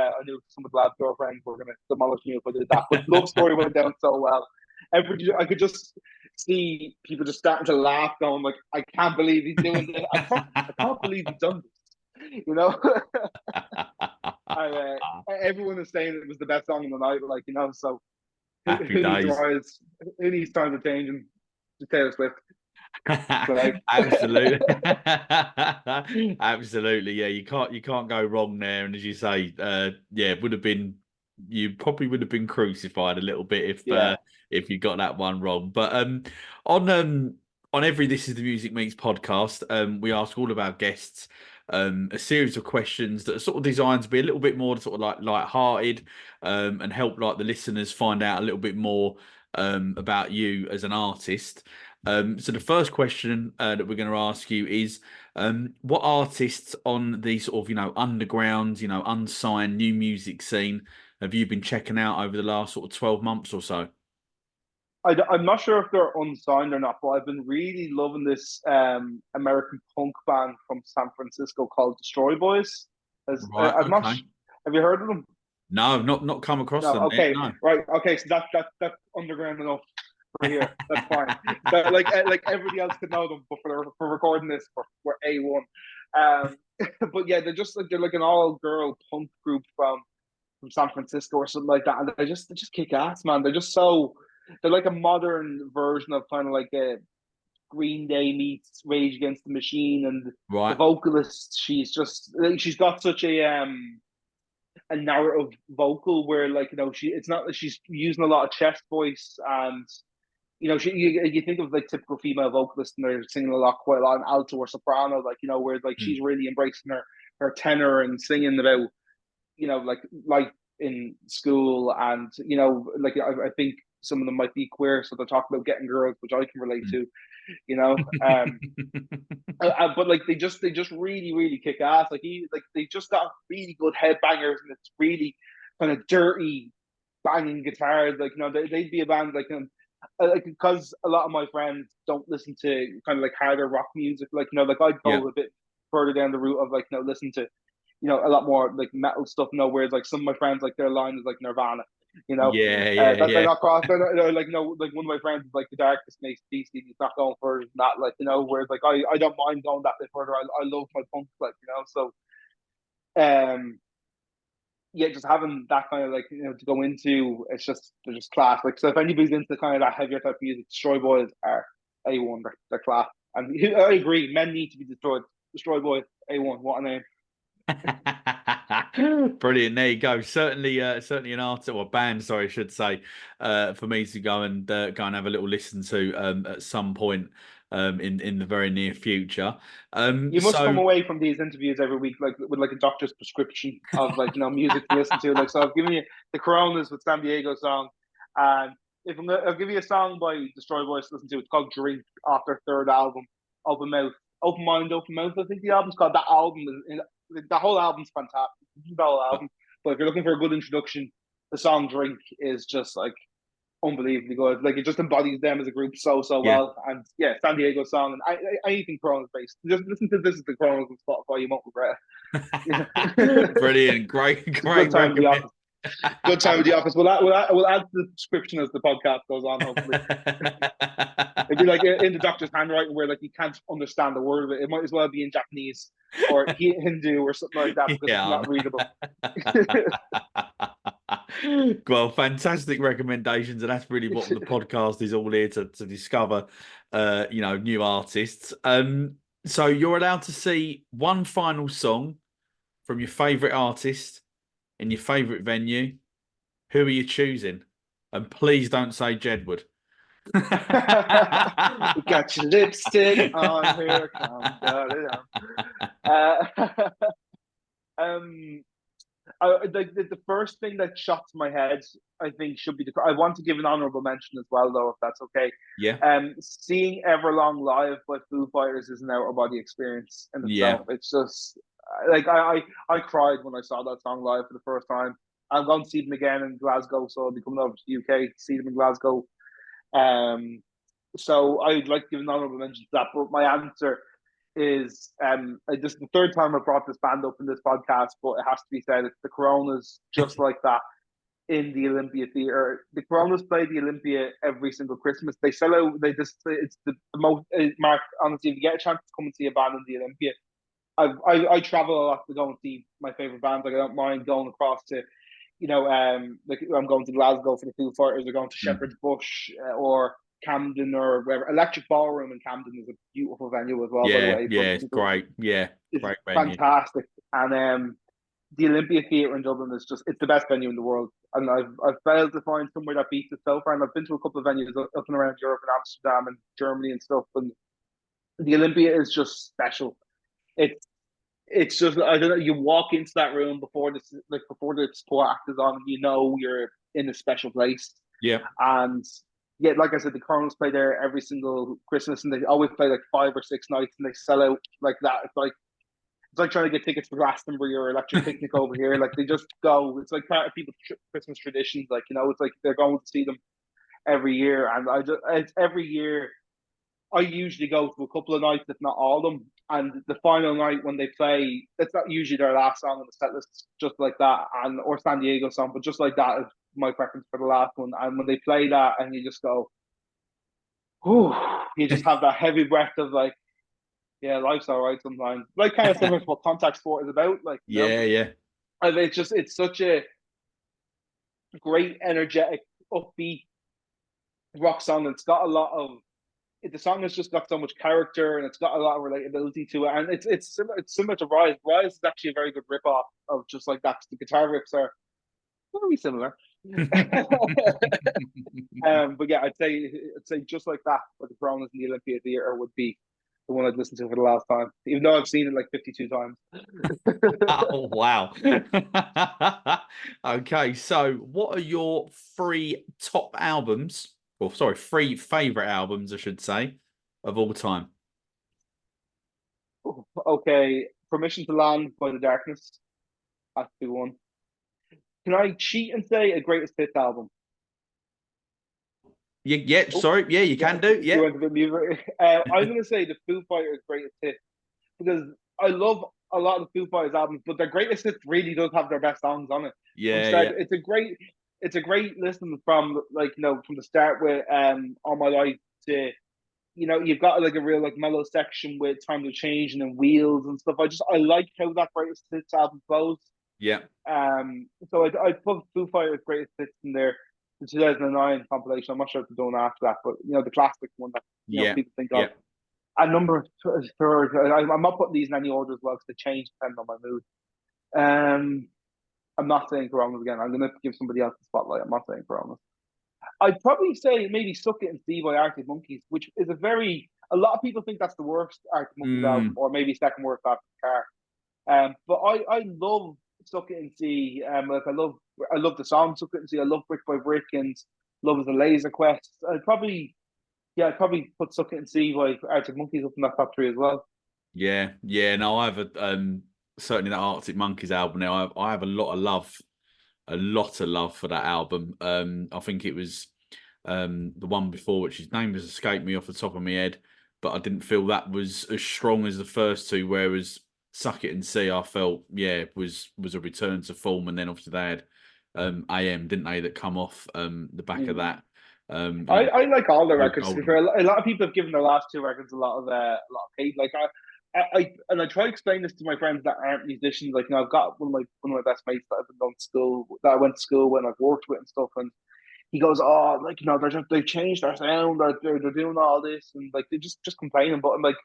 some of the lads' girlfriends were gonna demolish me if I did that. But Love Story went down so well. I could just see people just starting to laugh, going like, "I can't believe he's doing this. I can't believe he's done this." Everyone is saying it was the best song in the night. Like so Happy days. Who needs time to change and to Taylor Swift? Absolutely. Absolutely, yeah, you can't go wrong there. And as you say, you probably would have been crucified a little bit if you got that one wrong. But on every This Is the Music Meets podcast, we ask all of our guests a series of questions that are sort of designed to be a little bit more sort of like light-hearted, and help like the listeners find out a little bit more about you as an artist. So the first question that we're going to ask you is, what artists on the sort of, underground, unsigned new music scene have you been checking out over the last sort of 12 months or so? I'm not sure if they're unsigned or not, but I've been really loving this American punk band from San Francisco called Destroy Boys. Have you heard of them? No, not come across them. Okay, no. Right. Okay, so that's underground enough for here. That's fine. So like everybody else could know them, but for recording this, we're A1. But yeah, they're like an all girl punk group from San Francisco or something like that, and they just kick ass, man. They're like a modern version of kind of like a Green Day meets Rage Against the Machine, and the vocalist, she's got such a narrative vocal where it's not that she's using a lot of chest voice, and you think of like typical female vocalists and they're singing quite a lot in alto or soprano, where she's really embracing her tenor and singing about like in school, and like I think some of them might be queer, so they're talking about getting girls, which I can relate to, you know. But like they just really kick ass. Like they just got really good headbangers, and it's really kind of dirty banging guitars. Like they'd be a band like like, because a lot of my friends don't listen to kind of like harder rock music. Like like I'd Yeah. go a bit further down the route of like listen to a lot more like metal stuff. Whereas like some of my friends, like their line is like Nirvana. That they're not cross. They're like like one of my friends is like the darkest makes DC. He's not going further than that. Like whereas like I don't mind going that bit further. I love my punk. Like so yeah, just having that kind of like to go into, they're just class. Like so, if anybody's into kind of that heavier type of music, Destroy Boys are A1. They're class, and I agree. Men need to be destroyed. Destroy Boys A1. What a name. Brilliant. There you go. Certainly an artist or band, sorry, I should say, for me to go and have a little listen to at some point in the very near future. You must come away from these interviews every week like with like a doctor's prescription of like music to listen to. Like so, I've given you the Coronas with San Diego song, and I'll give you a song by Destroy Boys to listen to. It's called Drink, off their third album, Open Mouth, Open Mind, Open Mouth. I think the album's called. That album is the whole album's fantastic. The whole album. But if you're looking for a good introduction, the song Drink is just like unbelievably good. Like it just embodies them as a group so Yeah. well. And yeah, San Diego song, and anything Coronas based. Just listen to This Is the Coronas on Spotify. You won't regret it. Brilliant. Great Good time with the office. Good time with the office. We'll add to the description as the podcast goes on, hopefully. It'd be like in the doctor's handwriting where like you can't understand the word of it. It might as well be in Japanese or Hindu or something like that, because it's not readable. Well, fantastic recommendations, and that's really what the podcast is all here to discover new artists. So you're allowed to see one final song from your favorite artist in your favorite venue. Who are you choosing? And please don't say Jedward. We got your lipstick on, here comes the first thing that shot to my head, I think, should be I want to give an honorable mention as well, though, if that's okay. Yeah. Seeing Everlong live by Foo Fighters is an out of body experience in itself. Yeah. It's just like I cried when I saw that song live for the first time. I'm going to see them again in Glasgow, so I'll be coming over to the UK to see them in Glasgow. So I'd like to give an honorable mention to that. But my answer is this is the third time I brought this band up in this podcast, but it has to be said, it's the Coronas, just like that, in the Olympia Theatre. The Coronas play the Olympia every single Christmas. They sell out. It's the most. Mark, honestly, if you get a chance to come and see a band in the Olympia, I travel a lot to go and see my favorite bands. Like I don't mind going across to, like I'm going to Glasgow for the Foo Fighters, or going to Shepherd's Bush or Camden or wherever. Electric Ballroom in Camden is a beautiful venue as well. Yeah, by the way, it's great. Yeah, it's great venue. Fantastic. And the Olympia Theatre in Dublin it's the best venue in the world. And I've failed to find somewhere that beats it so far. And I've been to a couple of venues up and around Europe and Amsterdam and Germany and stuff. And the Olympia is just special. It's just, I don't know, you walk into that room before the support act is on, and you're in a special place. Yeah. And yeah, like I said, the Coronas play there every single Christmas, and they always play like 5 or 6 nights, and they sell out like that. It's like trying to get tickets for Glastonbury or Electric Picnic over here. Like they just go. It's like part of people's Christmas traditions. Like it's like they're going to see them every year, and it's every year. I usually go to a couple of nights, if not all of them. And the final night when they play, it's not usually their last song on the set list, just like that, or San Diego song, but just like that is my preference for the last one. And when they play that, and you just go, whew, you just have that heavy breath of like, yeah, life's all right sometimes. Like kind of similar to what contact sport is about. Like, yeah. And it's such a great, energetic, upbeat rock song. It's got a lot of. The song has just got so much character, and it's got a lot of relatability to it, and it's similar to Rise. Rise is actually a very good ripoff of just like that. The guitar riffs are very similar. But yeah, I'd say just like that, for the Coronas in the Olympia Theatre would be the one I'd listened to for the last time, even though I've seen it like 52 times. Oh, wow. Okay, so what are your three top albums, or sorry, three favorite albums, I should say, of all time? Okay, Permission to Land by The Darkness has to be one. Can I cheat and say a greatest hits album? Yeah, Oh, sorry. Yeah, you can do. you Yeah. went a bit music. I'm going to say the Foo Fighters' greatest hits because I love a lot of the Foo Fighters albums, but their greatest hits really does have their best songs on it. From Yeah, start, yeah. it's a great listen from like from the start with All My Life to you've got like a real like mellow section with Time to Change and then Wheels and stuff. I like how that greatest hits album flows. Yeah. So I put Foo Fighters greatest hits in there. The 2009 compilation. I'm not sure if they're doing after that, but the classic one that Yeah. people think of. Yeah. A number third. I'm not putting these in any order as well because they change depending on my mood. I'm not saying Coronas again. I'm going to give somebody else the spotlight. I'm not saying Coronas. I'd probably say maybe Suck It and See by Arctic Monkeys, which is a lot of people think that's the worst Arctic Monkeys album, Mm, or maybe second worst after the Car. But I love Suck It and See. Like I love the song Suck It and See. I love Brick by Brick and Love is a Laser Quest. I'd probably put Suck It and See by Arctic Monkeys up in that top three as well. yeah. Yeah. No, I have certainly that Arctic Monkeys album now. I have a lot of love for that album. I think it was the one before, which his name has escaped me off the top of my head, but I didn't feel that was as strong as the first two. Whereas Suck It and See, I felt was a return to form, and then obviously they had AM, didn't they, that come off the back of Mm. that. I like all their Real records. To be golden. fair, a lot of people have given their last two records a lot of hate. Like I try to explain this to my friends that aren't musicians. Like I've got one of my best mates that I've been going to school that I went to school when I've worked with and stuff, and he goes, "Oh, like they've changed their sound, they're doing all this, and like they just complaining." But I'm like,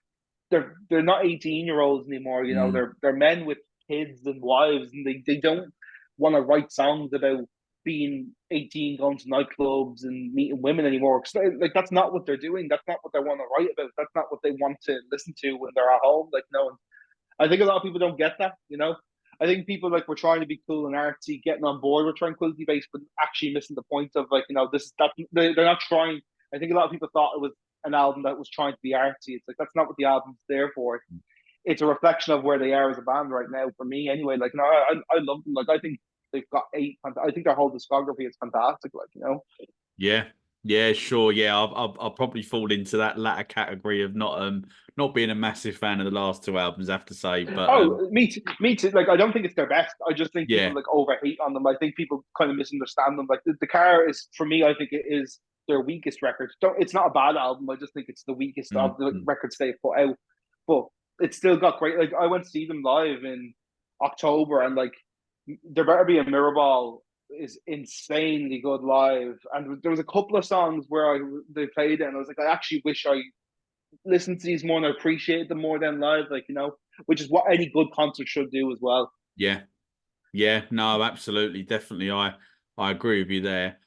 they're not 18-year-olds anymore. Mm, They're men with kids and wives, and they don't want to write songs about being 18, going to nightclubs and meeting women anymore. Like that's not what they're doing. That's not what they want to write about. That's not what they want to listen to when they're at home. Like no, I think a lot of people don't get that. I think people like were trying to be cool and artsy, getting on board with tranquility base, but actually missing the point of like this that they're not trying. I think a lot of people thought it was an album that was trying to be artsy. It's like that's not what the album's there for. It's a reflection of where they are as a band right now. For me, anyway. Like no, I love them. Like I think they've got eight. I think their whole discography is fantastic. Like. yeah. Yeah, sure. Yeah, I'll probably fall into that latter category of not being a massive fan of the last two albums, I have to say. But Oh, me too. Like, I don't think it's their best. I just think people yeah, like overhate on them. I think people kind of misunderstand them. Like, the Car is for me. I think it is their weakest record. It's not a bad album. I just think it's the weakest of the mm. records they've put out. But it's still got great. Like, I went to see them live in October, and like, there better be a Mirrorball is insanely good live. And there was a couple of songs where they played it, and I was like, I actually wish I listen to these more and I appreciate them more than live, which is what any good concert should do as well. Yeah, yeah, no, absolutely, definitely. I agree with you there.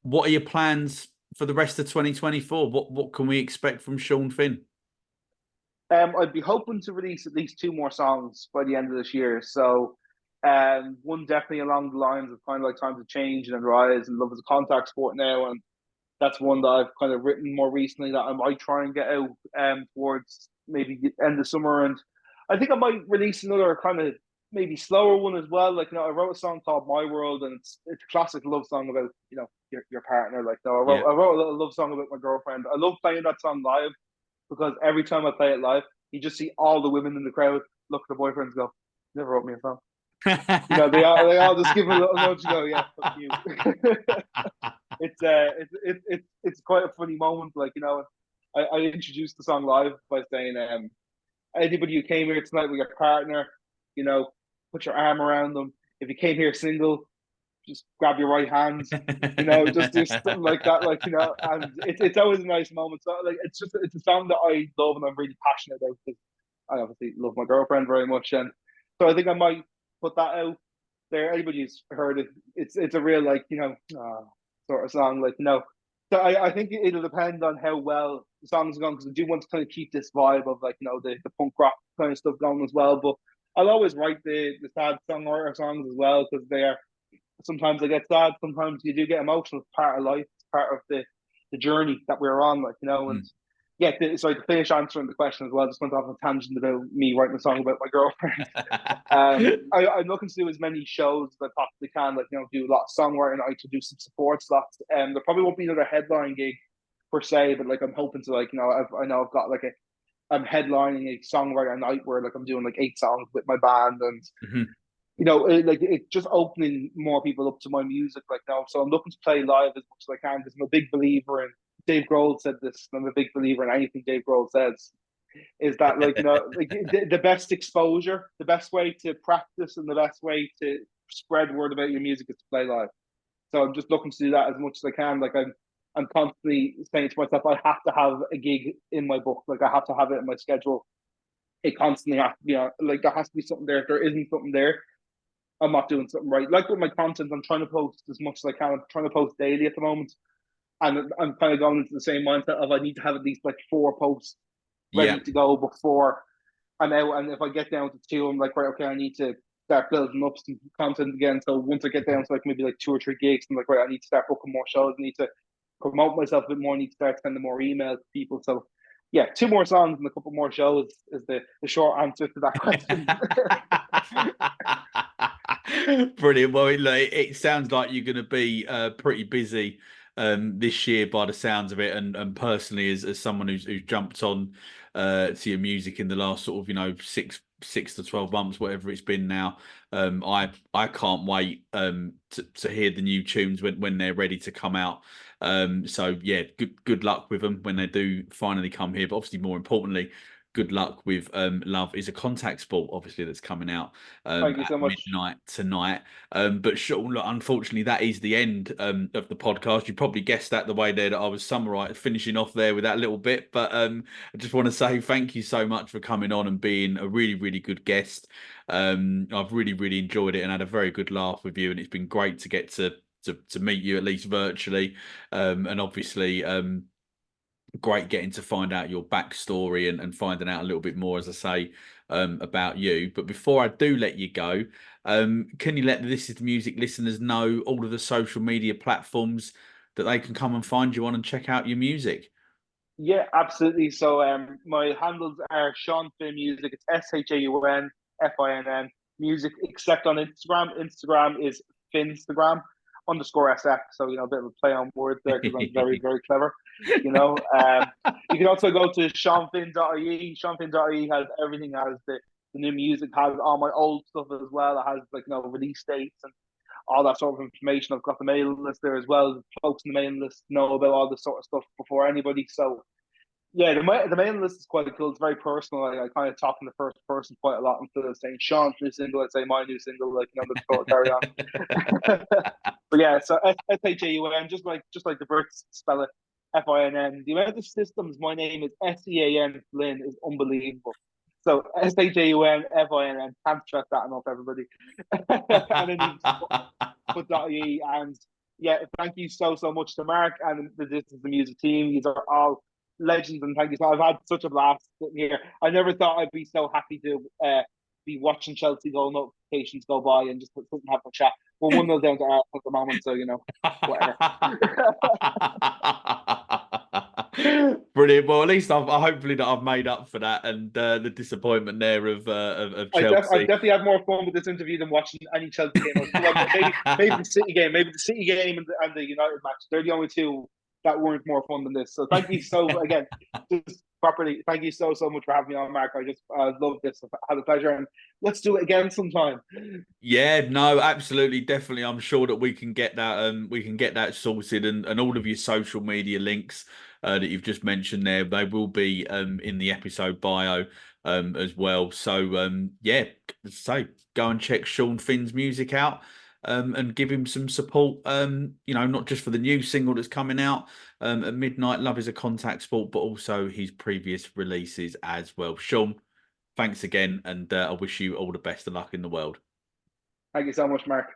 What are your plans for the rest of 2024? What can we expect from Shaun Finn? I'd be hoping to release at least two more songs by the end of this year. So, one definitely along the lines of kind of like Time to Change and then Rise and Love is a Contact Sport now, and that's one that I've kind of written more recently that I might try and get out towards maybe the end of summer. And I think I might release another kind of maybe slower one as well. Like, I wrote a song called My World, and it's a classic love song about, your partner. Like, no, Yeah. I wrote a little love song about my girlfriend. I love playing that song live because every time I play it live, you just see all the women in the crowd look at the boyfriends and go, never wrote me a song. They all just give a little nudge and go, yeah, fuck you. It's quite a funny moment. Like, I introduced the song live by saying, anybody who came here tonight with your partner, put your arm around them. If you came here single, just grab your right hand, just do something like that, and it's always a nice moment. So like, it's a song that I love and I'm really passionate about because I obviously love my girlfriend very much, and so I think I might put that out there. Anybody who's heard it, it's a real sort of song, like So I think it'll depend on how well the songs are going, because I do want to kind of keep this vibe of like, the punk rock kind of stuff going as well. But I'll always write the sad songwriter songs as well, because they are, sometimes I get sad, sometimes you do get emotional. It's part of life, it's part of the journey that we're on, and Mm. yeah, sorry, to finish answering the question as well, just went off on a tangent about me writing a song about my girlfriend. I'm looking to do as many shows as I possibly can, do a lot of songwriting. I to do some support slots. There probably won't be another headline gig per se, but like I'm hoping to, I know I've got like I'm headlining a songwriter night where like I'm doing like 8 songs with my band, and Mhm. it's just opening more people up to my music, so I'm looking to play live as much as I can, because I'm a big believer in, Dave Grohl said this, and I'm a big believer in anything Dave Grohl says, is that the best exposure, the best way to practice, and the best way to spread word about your music is to play live. So I'm just looking to do that as much as I can. I'm constantly saying to myself, I have to have a gig in my book. Like I have to have it in my schedule. It constantly has to be on. Like there has to be something there. If there isn't something there, I'm not doing something right. Like with my content, I'm trying to post as much as I can. I'm trying to post daily at the moment, and I'm kind of going into the same mindset of I need to have at least like 4 posts Yeah. ready to go before I'm out. And if I get down to 2, I'm like, right, okay, I need to start building up some content again. So once I get down to like maybe like 2 or 3 gigs, I'm like, right, I need to start booking more shows. I need to promote myself a bit more. I need to start sending more emails to people. So yeah, 2 more songs and a couple more shows is the short answer to that question. Brilliant. Well, it sounds like you're going to be pretty busy this year by the sounds of it, and personally, as someone who's jumped on to your music in the last sort of 6 to 12 months, whatever it's been now, I can't wait to hear the new tunes when they're ready to come out. So yeah, good luck with them when they do finally come here. But obviously, more importantly, good luck with Love is a Contact Sport, obviously, that's coming out Thank you at so much. midnight tonight. But Sean, look, unfortunately, that is the end of the podcast. You probably guessed that the way there that I was finishing off there with that little bit. But I just want to say thank you so much for coming on and being a really, really good guest. I've really, really enjoyed it and had a very good laugh with you. And it's been great to get to meet you, at least virtually. And obviously, great getting to find out your backstory and finding out a little bit more, as I say, about you. But before I do let you go, can you let the This Is the Music listeners know all of the social media platforms that they can come and find you on and check out your music? Yeah, absolutely. So my handles are Shaun Finn Music. It's ShaunFinn Music, except on Instagram. Instagram is Finstagram _SF. So a bit of a play on words there, because I'm very, very clever. You can also go to ShaunFinn.ie. ShaunFinn.ie has everything. Has the new music, has all my old stuff as well. It has release dates and all that sort of information. I've got the mailing list there as well. The folks in the mailing list know about all this sort of stuff before anybody. So yeah, the mailing list is quite cool. It's very personal. I kind of talk in the first person quite a lot, instead of saying Sean's new single, I'd say my new single, the sort of carry on. But yeah, so SHAUN, just like the Brits spell it, FINN. The amount of systems my name is SEAN Flynn is unbelievable. So SHAUN FINN, can't stress that enough, everybody. And then you put .ie, and yeah, thank you so much to Mark and the This Is the Music team. These are all legends, and thank you. So I've had such a blast sitting here. I never thought I'd be so happy to be watching Chelsea goal notifications go by and just sit and have a chat. We're 1-0 down to Arsenal at the moment, so whatever. Brilliant. Well, at least I hopefully that I've made up for that and the disappointment there of I've Chelsea. definitely had more fun with this interview than watching any Chelsea game. Well, maybe the City game and the United match. They're the only two that weren't more fun than this. So thank you again, just properly. Thank you so much for having me on, Mark. I love this. I've had a pleasure, and let's do it again sometime. Yeah, no, absolutely, definitely. I'm sure that we can get that sorted, and all of your social media links that you've just mentioned there, they will be in the episode bio as well. So yeah, so go and check Shaun Finn's music out and give him some support. Not just for the new single that's coming out at midnight, Love Is a Contact Sport, but also his previous releases as well. Shaun, thanks again, and I wish you all the best of luck in the world. Thank you so much, Mark.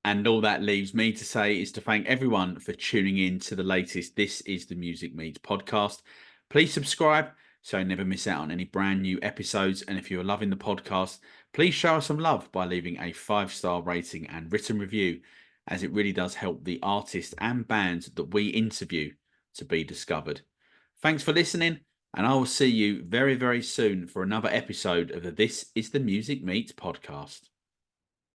And all that leaves me to say is to thank everyone for tuning in to the latest This is the Music Meets podcast. Please subscribe so you never miss out on any brand new episodes. And if you're loving the podcast, please show us some love by leaving a 5-star rating and written review, as it really does help the artists and bands that we interview to be discovered. Thanks for listening, and I will see you very, very soon for another episode of the This is the Music Meets podcast.